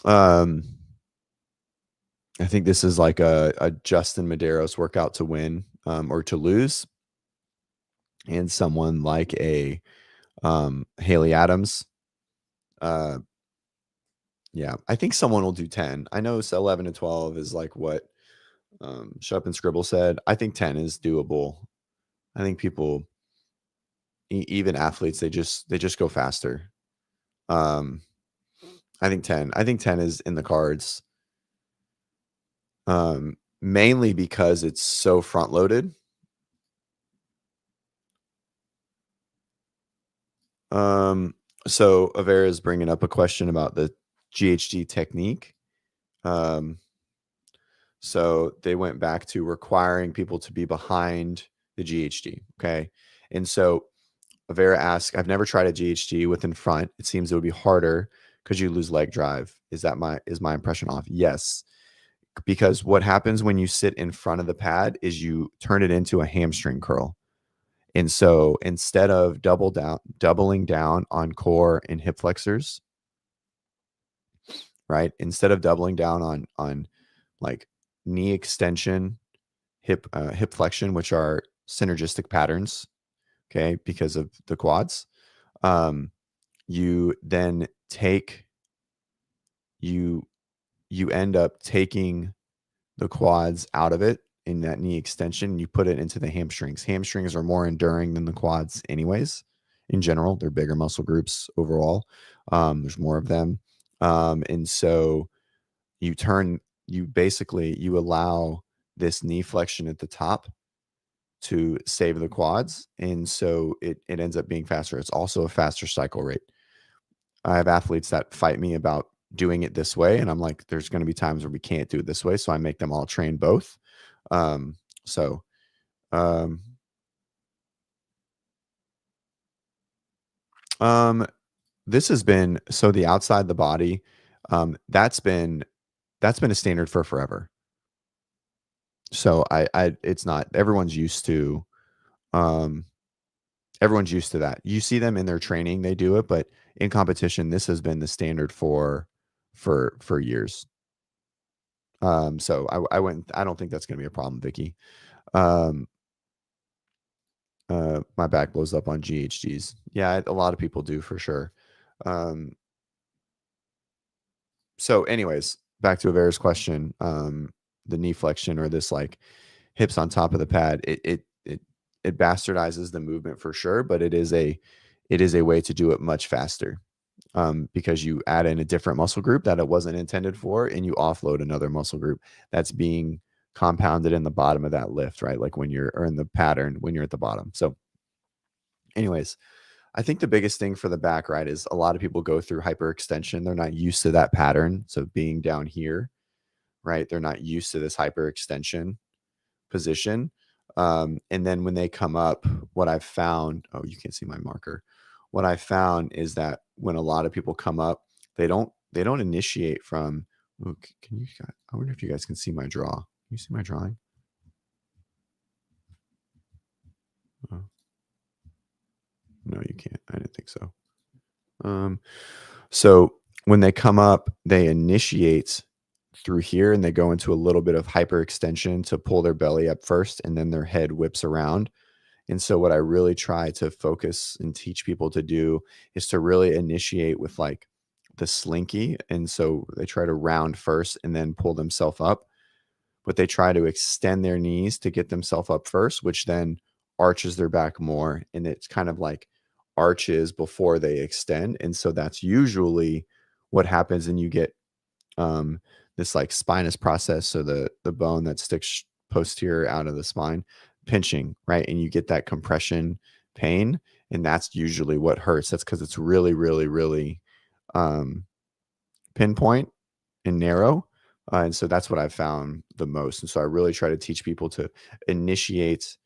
I think this is like a Justin Medeiros workout to win or to lose, and someone like a Haley Adams. Yeah, I think someone will do 10. I know 11 and 12 is like what Shut Up and Scribble said. I think 10 is doable. I think people, even athletes, they just go faster. I think 10. I think 10 is in the cards. Mainly because it's so front loaded. So Avera is bringing up a question about the GHD technique. So they went back to requiring people to be behind the GHD. Okay. And so Avera asks, I've never tried a GHD with in front. It seems it would be harder because you lose leg drive. Is my impression off? Yes. Because what happens when you sit in front of the pad is you turn it into a hamstring curl. And so instead of doubling down on core and hip flexors, right? Instead of doubling down on like knee extension, hip flexion, which are synergistic patterns, okay, because of the quads, you then take you end up taking the quads out of it in that knee extension. You put it into the hamstrings. Hamstrings are more enduring than the quads, anyways. In general, they're bigger muscle groups overall. There's more of them, and so you allow this knee flexion at the top to save the quads, and so it ends up being faster. It's also a faster cycle rate. I have athletes that fight me about doing it this way, and I'm like, there's going to be times where we can't do it this way, so I make them all train both. Um, so, um, um, this has been so the outside the body, that's been a standard for forever. So it's not um, everyone's used to that. You see them in their training, they do it, but in competition, this has been the standard for years. So I don't think that's going to be a problem, Vicky. Um, my back blows up on GHGs. Yeah, a lot of people do for sure. Um, so anyways, back to Avera's question, the knee flexion or this like hips on top of the pad, it bastardizes the movement for sure, but it is a way to do it much faster. Because you add in a different muscle group that it wasn't intended for, and you offload another muscle group that's being compounded in the bottom of that lift, right? Like or in the pattern when you're at the bottom. So anyways, I think the biggest thing for the back, right, is a lot of people go through hyperextension. They're not used to that pattern. So being down here, right, they're not used to this hyperextension position. And then when they come up, what I've found, oh, you can't see my marker. What I found is that when a lot of people come up, they don't initiate from, can you, I wonder if you guys can see my draw. Can you see my drawing? Oh. No, you can't. I didn't think so. So when they come up, they initiate through here and they go into a little bit of hyperextension to pull their belly up first, and then their head whips around. And so what I really try to focus and teach people to do is to really initiate with like the slinky. And so they try to round first and then pull themselves up, but they try to extend their knees to get themselves up first, which then arches their back more. And it's kind of like arches before they extend. And so that's usually what happens. And you get this like spinous process. So the bone that sticks posterior out of the spine pinching, right? And you get that compression pain. And that's usually what hurts. That's because it's really, really, really pinpoint and narrow. And so that's what I've found the most. And so I really try to teach people to initiate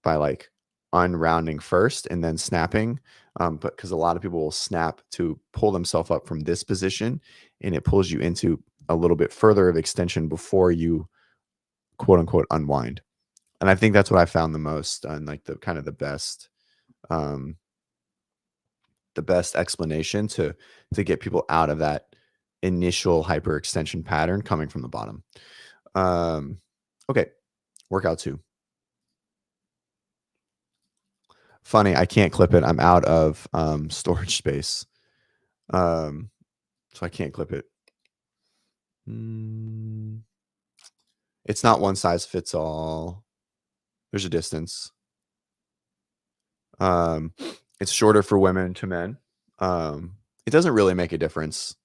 by like unrounding first and then snapping. But because a lot of people will snap to pull themselves up from this position, and it pulls you into a little bit further of extension before you quote unquote unwind. And I think that's what I found the most and like the kind of um, the best explanation to get people out of that initial hyperextension pattern coming from the bottom. Okay, workout 2. Funny, I can't clip it. I'm out of storage space, so I can't clip it. It's not one size fits all. There's a distance. It's shorter for women to men. it doesn't really make a difference.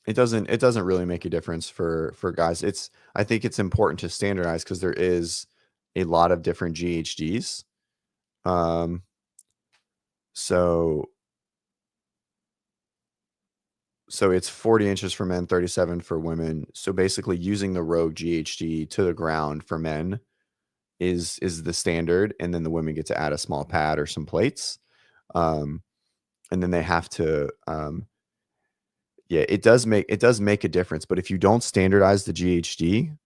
It doesn't really make a difference for guys. I think it's important to standardize because there is a lot of different GHDs. So it's 40 inches for men, 37 for women. So basically using the rogue GHD to the ground for men is the standard, and then the women get to add a small pad or some plates. And then they have to yeah, it does make a difference, but if you don't standardize the GHD,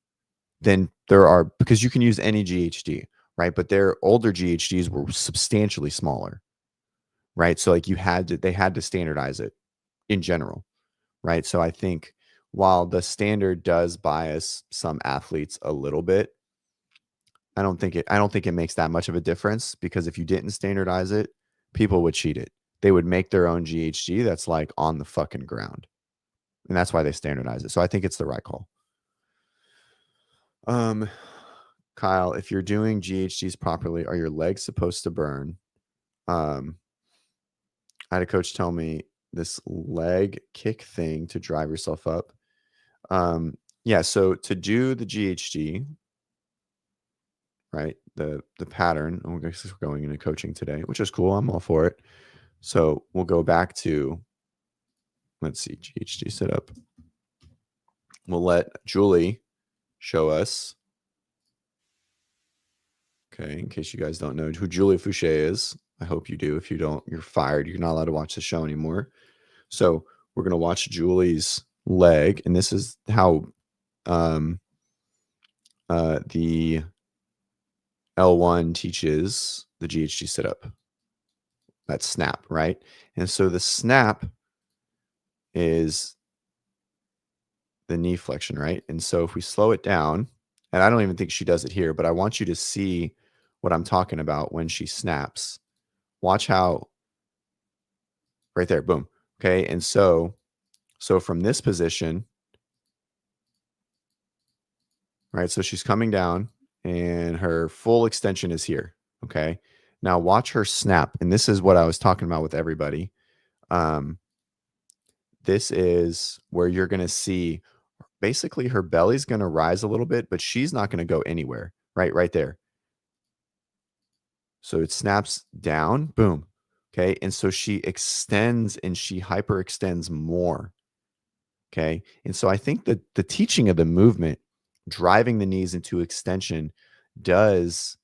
then because you can use any GHD, right? But their older GHDs were substantially smaller, right? So like they had to standardize it in general, right? So I think while the standard does bias some athletes a little bit, I don't think it makes that much of a difference, because if you didn't standardize it, people would cheat it. They would make their own GHD that's like on the fucking ground. And that's why they standardize it. So I think it's the right call. Kyle, if you're doing GHDs properly, are your legs supposed to burn? I had a coach tell me this leg kick thing to drive yourself up. Yeah, so to do the GHD, right, the pattern, and we're going into coaching today, which is cool. I'm all for it. So we'll go back to, let's see, GHD setup. We'll let Julie show us. Okay, in case you guys don't know who Julie Fouché is, I hope you do. If you don't, you're fired. You're not allowed to watch the show anymore. So we're going to watch Julie's leg, and this is how the L1 teaches the GHD setup. That snap, right? And so the snap is the knee flexion, right? And so if we slow it down, and I don't even think she does it here, but I want you to see what I'm talking about when she snaps. Watch how, right there, boom. Okay, and so from this position, right? So she's coming down and her full extension is here. Okay. Now watch her snap. And this is what I was talking about with everybody. This is where you're going to see basically her belly's going to rise a little bit, but she's not going to go anywhere. Right there. So it snaps down, boom. Okay. And so she extends and she hyperextends more. Okay. And so I think that the teaching of the movement, driving the knees into extension, does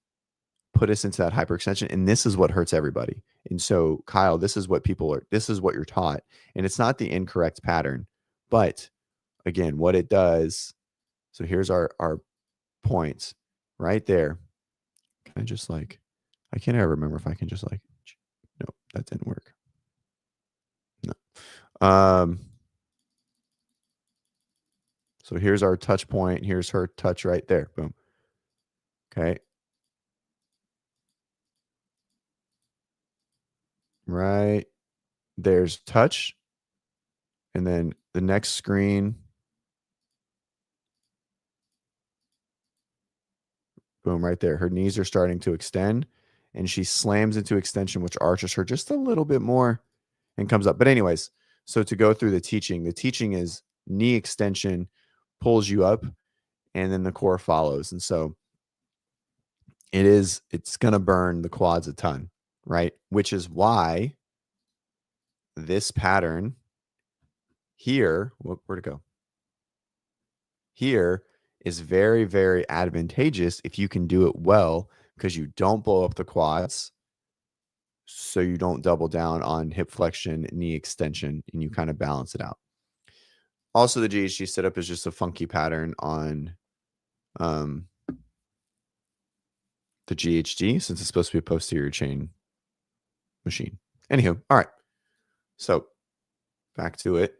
put us into that hyperextension. And this is what hurts everybody. And so, Kyle, this is what you're taught. And it's not the incorrect pattern. But again, what it does, so here's our points right there. Can I just I can't ever remember if I can just no, that didn't work. No. So here's our touch point. Here's her touch right there. Boom. Okay. Right. There's touch. And then the next screen. Boom, right there. Her knees are starting to extend, and she slams into extension, which arches her just a little bit more and comes up. But anyways, so to go through the teaching is knee extension pulls you up, and then the core follows. And so it's going to burn the quads a ton, right? Which is why this pattern here, where'd it go? Here is very, very advantageous if you can do it well, because you don't blow up the quads. So you don't double down on hip flexion, knee extension, and you kind of balance it out. Also, the GHD setup is just a funky pattern on the GHD, since it's supposed to be a posterior chain machine. Anywho, all right. So back to it.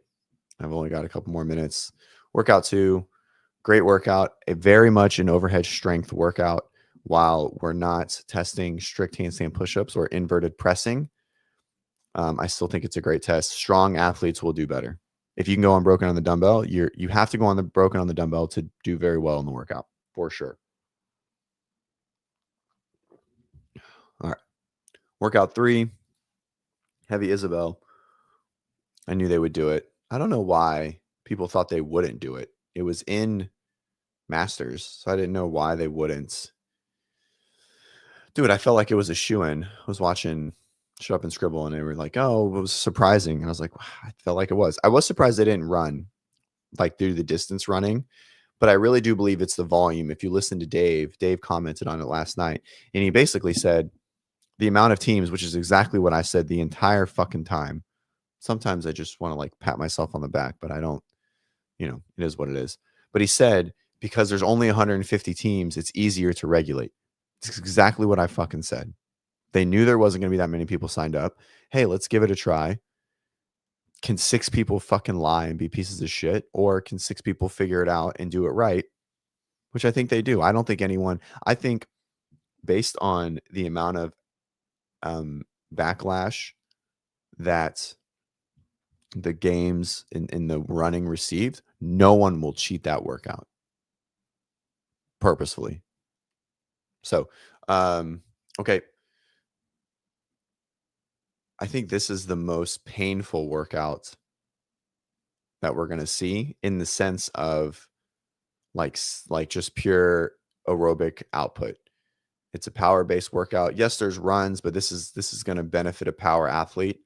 I've only got a couple more minutes. Workout 2, great workout. A very much an overhead strength workout. While we're not testing strict handstand push-ups or inverted pressing, I still think it's a great test. Strong athletes will do better. If you can go unbroken on the dumbbell, you have to go on the broken on the dumbbell to do very well in the workout, for sure. All right. Workout 3, heavy Isabel. I knew they would do it. I don't know why people thought they wouldn't do it. It was in Masters, so I didn't know why they wouldn't do it. I felt like it was a shoo-in. I was watching Shut Up and Scribble, and they were like, "Oh, it was surprising." And I was like, wow, I felt like it was. I was surprised they didn't run, like do the distance running, but I really do believe it's the volume. If you listen to Dave commented on it last night, and he basically said the amount of teams, which is exactly what I said the entire fucking time. Sometimes I just want to like pat myself on the back, but I don't, it is what it is. But he said, because there's only 150 teams, it's easier to regulate. It's exactly what I fucking said. They knew there wasn't going to be that many people signed up. Hey, let's give it a try. Can 6 people fucking lie and be pieces of shit? Or can 6 people figure it out and do it right? Which I think they do. I don't think I think based on the amount of backlash that the games in the running received, no one will cheat that workout purposefully. So, okay. I think this is the most painful workout that we're going to see in the sense of like just pure aerobic output. It's a power-based workout. Yes, there's runs, but this is going to benefit a power athlete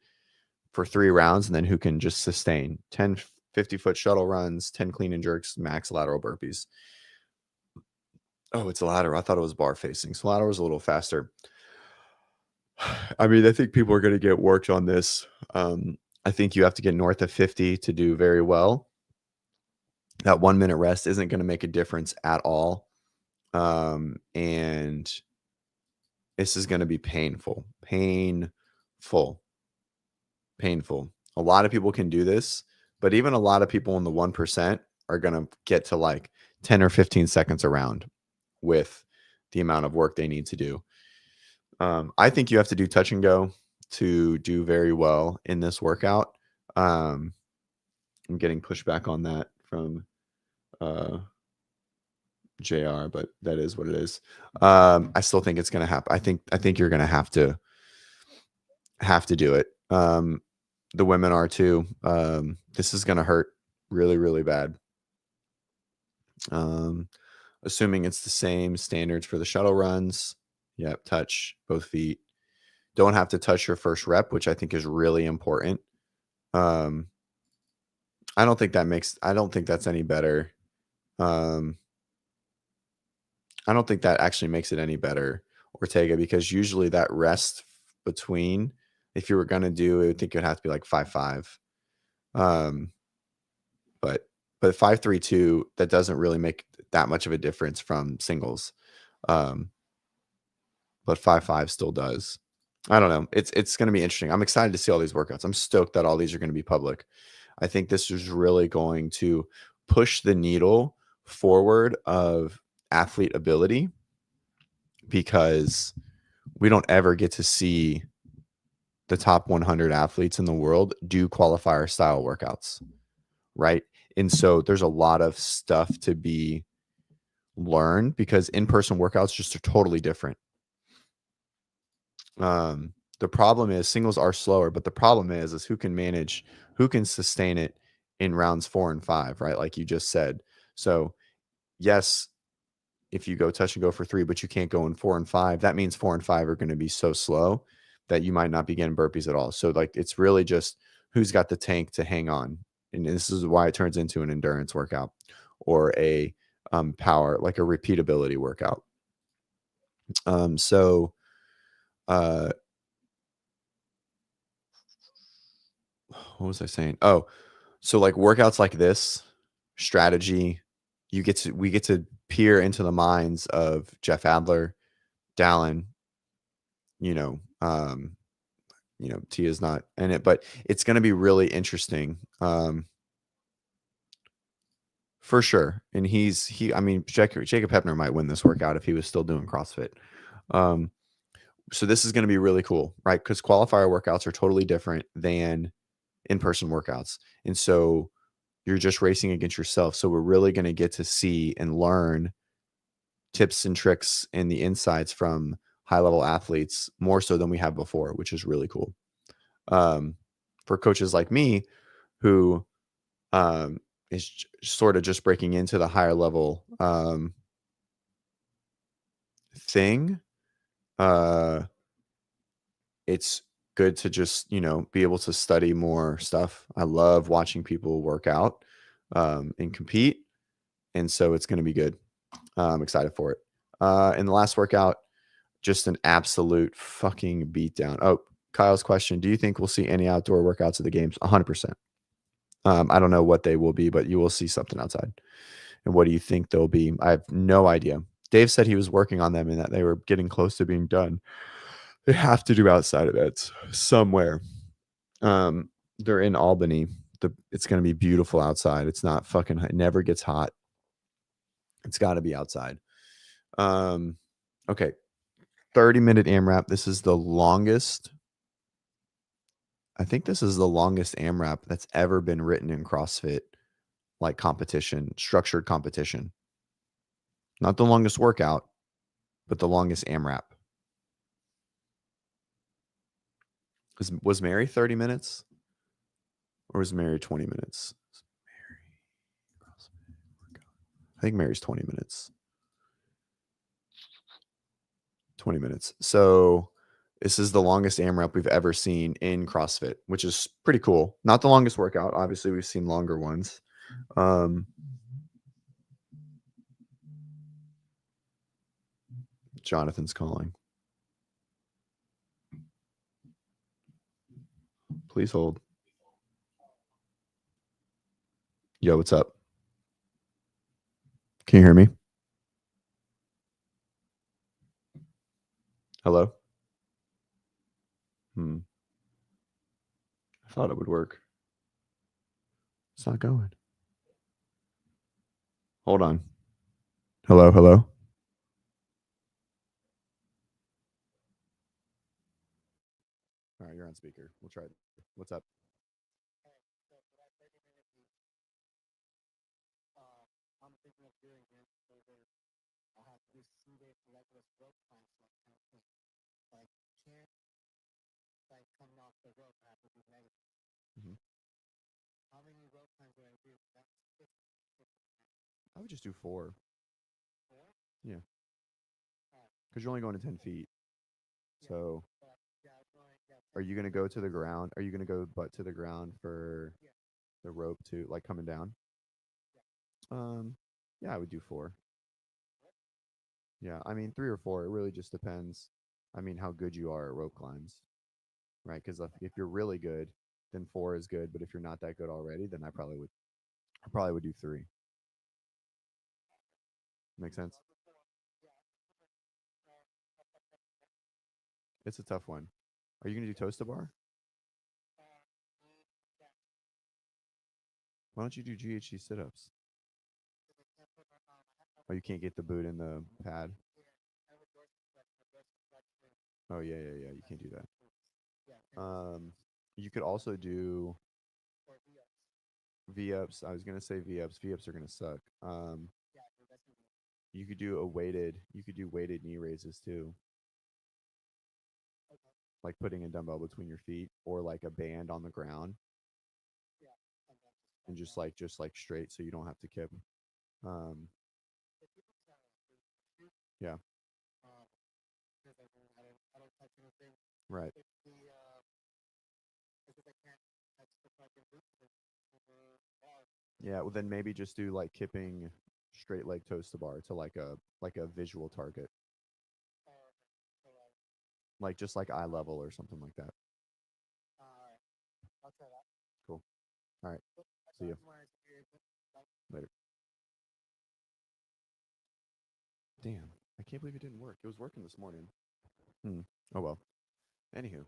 for 3 rounds, and then who can just sustain 10 50-foot shuttle runs, 10 clean and jerks, max lateral burpees. Oh, it's a ladder. I thought it was bar facing. So ladder was a little faster. I mean, I think people are going to get worked on this. I think you have to get north of 50 to do very well. That 1 minute rest isn't going to make a difference at all. And this is going to be painful. A lot of people can do this, but even a lot of people in the 1% are going to get to like 10 or 15 seconds around with the amount of work they need to do. I think you have to do touch and go to do very well in this workout. I'm getting pushback on that from JR, but that is what it is. I still think it's going to happen. I think you're going to have to do it. The women are too. This is going to hurt really, really bad. Assuming it's the same standards for the shuttle runs. Yep, touch both feet. Don't have to touch your first rep, which I think is really important. I don't think that's any better. I don't think that actually makes it any better, Ortega, because usually that rest between, if you were going to do it, I think it would have to be like 5-5. But 5-3-2, that doesn't really make that much of a difference from singles. But 5-5 still does. I don't know. It's going to be interesting. I'm excited to see all these workouts. I'm stoked that all these are going to be public. I think this is really going to push the needle forward of athlete ability, because we don't ever get to see the top 100 athletes in the world do qualifier style workouts, right? And so there's a lot of stuff to be learned, because in-person workouts just are totally different. The problem is singles are slower, but the problem is who can sustain it in rounds 4 and 5, right? Like you just said. So yes, if you go touch and go for 3, but you can't go in 4 and 5, that means 4 and 5 are going to be so slow that you might not be getting burpees at all. So like, it's really just who's got the tank to hang on. And this is why it turns into an endurance workout or a power, like a repeatability workout. So what was I saying? Oh, so like workouts like this strategy, we get to peer into the minds of Jeff Adler, Dallin, Tia's not in it, but it's going to be really interesting. For sure. And I mean, Jacob Hepner might win this workout if he was still doing CrossFit. So this is going to be really cool, right? Because qualifier workouts are totally different than in-person workouts. And so you're just racing against yourself. So we're really going to get to see and learn tips and tricks and the insights from high-level athletes more so than we have before, which is really cool. For coaches like me who is sort of just breaking into the higher level thing, it's good to just, be able to study more stuff. I love watching people work out and compete. And so it's going to be good. I'm excited for it. And the last workout, just an absolute fucking beatdown. Oh, Kyle's question. Do you think we'll see any outdoor workouts at the games? 100%. I don't know what they will be, but you will see something outside. And what do you think they'll be? I have no idea. Dave said he was working on them and that they were getting close to being done. They have to do outside events somewhere. They're in Albany. It's going to be beautiful outside. It's not fucking, it never gets hot. It's got to be outside. Okay. 30-minute AMRAP. This is the longest. I think this is the longest AMRAP that's ever been written in CrossFit, like competition, structured competition. Not the longest workout, but the longest AMRAP. Was Mary 30 minutes? Or was Mary 20 minutes? I think Mary's 20 minutes. 20 minutes. So this is the longest AMRAP we've ever seen in CrossFit, which is pretty cool. Not the longest workout. Obviously, we've seen longer ones. Jonathan's calling. Please hold. Yo, what's up? Can you hear me? Hello? I thought it would work. It's not going. Hold on. Hello, hello? All right, you're on speaker. We'll try it. What's up? I'm thinking of doing it so that I have this 2-day selectless rope climb like can't like coming off the rope, I have to do negative. How many rope climbs do I do? I would just do 4. 4? Yeah. Because you're only going to 10 feet. So are you going to go to the ground? Are you going to go butt to the ground for the rope to like coming down? Yeah, I would do 4. Yeah, I mean 3 or 4. It really just depends. I mean how good you are at rope climbs, right? Because if you're really good, then 4 is good. But if you're not that good already, then I probably would do 3. Make sense? It's a tough one. Are you gonna do toast to bar? Why don't you do GHC sit-ups? Oh, you can't get the boot in the pad. Oh yeah. You can't do that. You could also do V-ups. I was gonna say V-ups. V-ups are gonna suck. You could do weighted knee raises too. Like putting a dumbbell between your feet or like a band on the ground. And just like straight so you don't have to kip. Yeah. Right. Yeah, well then maybe just do like kipping straight leg toes to bar to like a visual target. Like just like eye level or something like that. Cool. All right. See you. Later. Damn. I can't believe it didn't work. It was working this morning. Oh well. Anywho.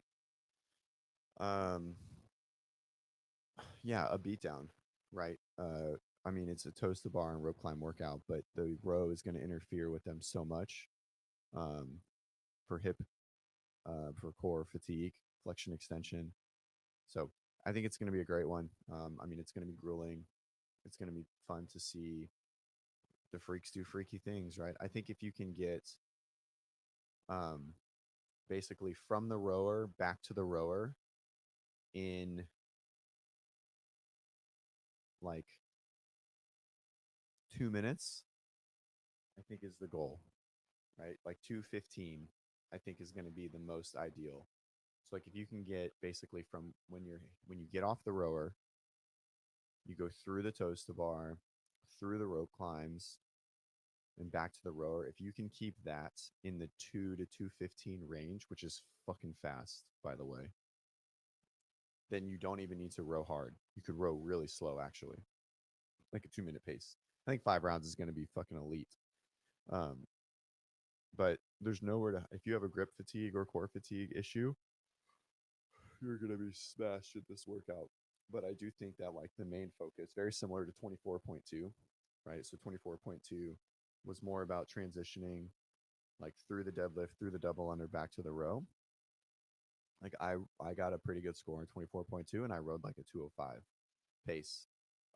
Yeah, a beatdown, right? I mean, it's a toast to bar and rope climb workout, but the row is going to interfere with them so much for hip, for core fatigue, flexion extension. So I think it's going to be a great one. I mean, it's going to be grueling. It's going to be fun to see the freaks do freaky things, right? I think if you can get basically from the rower back to the rower in like 2 minutes, I think is the goal, right? Like 2:15, I think is going to be the most ideal. So like if you can get basically from when you get off the rower, you go through the toes to bar, through the rope climbs, and back to the rower. If you can keep that in the 2 to 2:15 range, which is fucking fast, by the way, then you don't even need to row hard. You could row really slow, actually, like a 2 minute pace. I think 5 rounds is going to be fucking elite. Um, but there's nowhere to, if you have a grip fatigue or core fatigue issue, you're going to be smashed at this workout. But I do think that like the main focus, very similar to 24.2, right? So 24.2 was more about transitioning like through the deadlift, through the double under, back to the row. Like I got a pretty good score in 24.2 and I rode like a 205 pace.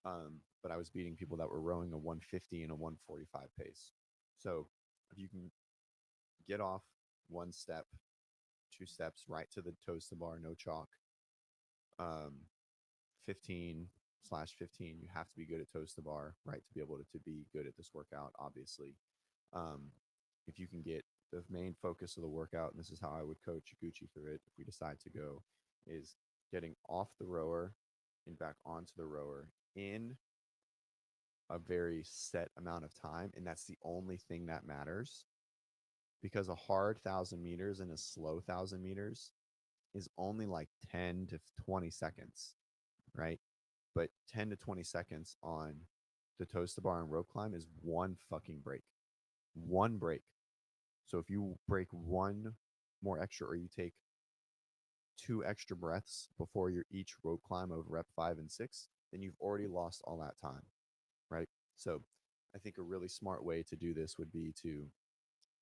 But I was beating people that were rowing a 150 and a 145 pace. So if you can get off one step, 2 steps, right to the toes to bar, no chalk. 15/15, you have to be good at toes to bar, right, to be able to be good at this workout, obviously. Um, if you can get the main focus of the workout, and this is how I would coach Gucci through it if we decide to go, is getting off the rower and back onto the rower in a very set amount of time. And that's the only thing that matters, because a hard 1,000 meters and a slow 1,000 meters is only like 10 to 20 seconds, right? But 10 to 20 seconds on the toes to bar and rope climb is one fucking break. One break. So if you break one more extra, or you take 2 extra breaths before your each rope climb of rep 5 and 6, then you've already lost all that time, right? So I think a really smart way to do this would be to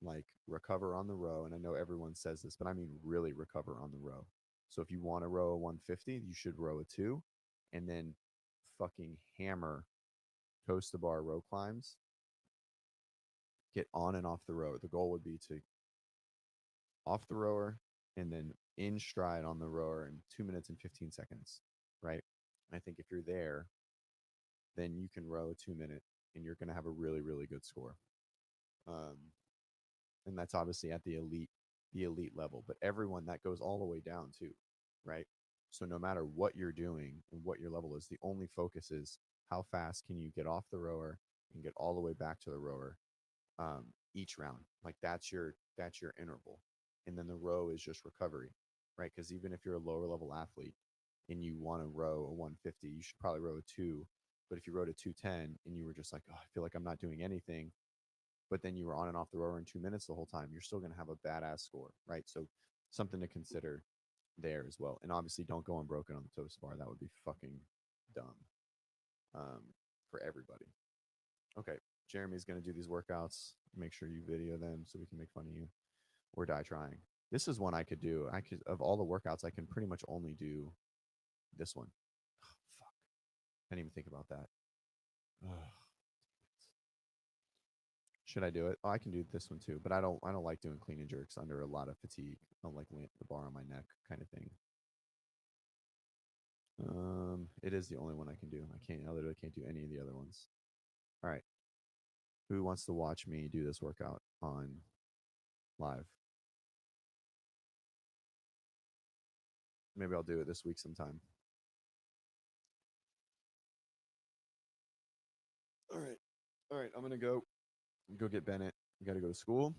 like recover on the row. And I know everyone says this, but I mean really recover on the row. So if you want to row a 150, you should row a 2 and then fucking hammer toes to bar row climbs, get on and off the rower. The goal would be to off the rower and then in stride on the rower in 2 minutes and 15 seconds, right? And I think if you're there, then you can row a 2 minute and you're going to have a really, really good score. Um, and that's obviously at the elite level, but everyone that goes all the way down too, right? So no matter what you're doing and what your level is, the only focus is how fast can you get off the rower and get all the way back to the rower, each round. Like that's your interval, and then the row is just recovery, right? Because even if you're a lower level athlete and you want to row a 150, you should probably row a 2. But if you rode a 210 and you were just like, oh, I feel like I'm not doing anything, but then you were on and off the rower in 2 minutes the whole time, you're still going to have a badass score, right? So something to consider there as well. And obviously, don't go unbroken on the toast bar. That would be fucking dumb, um, for everybody. Okay, Jeremy's going to do these workouts. Make sure you video them so we can make fun of you or die trying. This is one I could do. I could, of all the workouts, I can pretty much only do this one. Oh, fuck. I didn't even think about that. Ugh. Should I do it? Oh, I can do this one too, but I don't like doing clean and jerks under a lot of fatigue. I don't like laying the bar on my neck kind of thing. It is the only one I can do. I literally can't do any of the other ones. All right. Who wants to watch me do this workout on live? Maybe I'll do it this week sometime. All right. All right. I'm gonna go get Bennett. We got to go to school,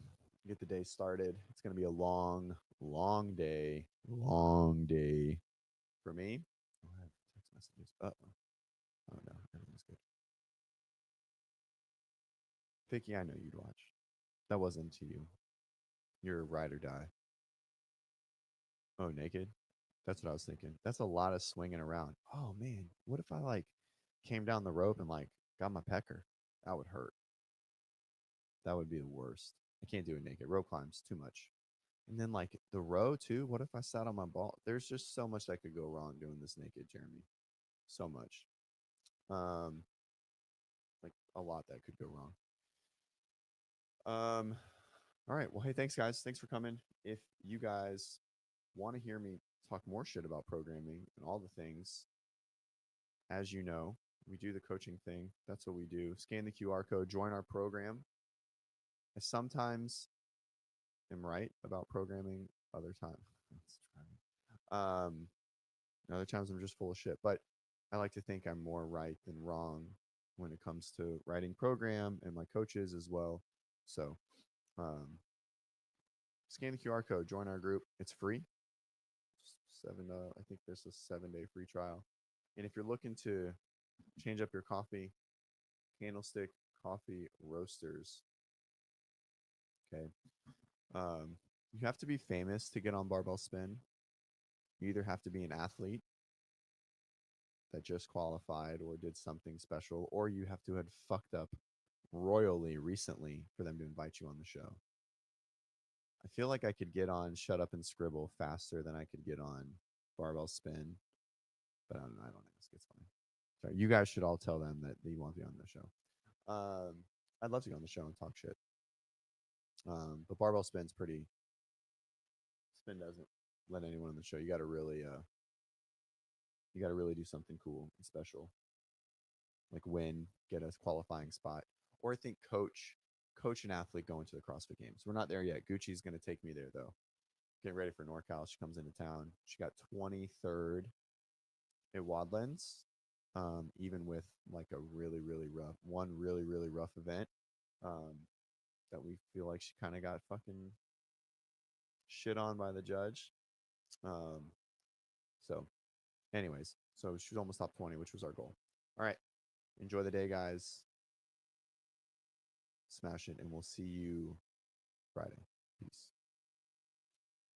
get the day started. It's gonna be a long, long day. Long day for me. Oh, I have text messages. Oh no, everything's good. Vicky, I know you'd watch. That wasn't to you. You're ride or die. Oh, naked. That's what I was thinking. That's a lot of swinging around. Oh man, what if I like came down the rope and like got my pecker? That would hurt. That would be the worst. I can't do it naked. Rope climbs too much. And then like the row too. What if I sat on my ball? There's just so much that could go wrong doing this naked, Jeremy. So much. Um, like a lot that could go wrong. Um, All right. Well, hey, thanks, guys. Thanks for coming. If you guys want to hear me talk more shit about programming and all the things, as you know, we do the coaching thing. That's what we do. Scan the QR code, join our program. I sometimes am right about programming, other times, um, other times I'm just full of shit. But I like to think I'm more right than wrong when it comes to writing program and my coaches as well. So, um, scan the QR code, join our group. It's free. I think there's a 7-day free trial. And if you're looking to change up your coffee, Candlestick Coffee Roasters. Okay. You have to be famous to get on barbell spin. You either have to be an athlete that just qualified or did something special, or you have to have fucked up royally recently for them to invite you on the show. I feel like I could get on Shut Up and Scribble faster than I could get on Barbell Spin, but I don't know. I don't ask. It's fine. Sorry, you guys should all tell them that you want to be on the show. I'd love to go on the show and talk shit. But Barbell Spin's pretty. Spin doesn't let anyone on the show. You got to really do something cool and special, like win, get a qualifying spot, or I think coach an athlete going to the CrossFit Games. We're not there yet. Gucci's going to take me there though. Getting ready for NorCal. She comes into town. She got 23rd at Wodlands, even with like a really really rough event that we feel like she kind of got fucking shit on by the judge. Um, so, anyways, so she's almost top 20, which was our goal. All right, enjoy the day, guys. Smash it, and we'll see you Friday. Peace.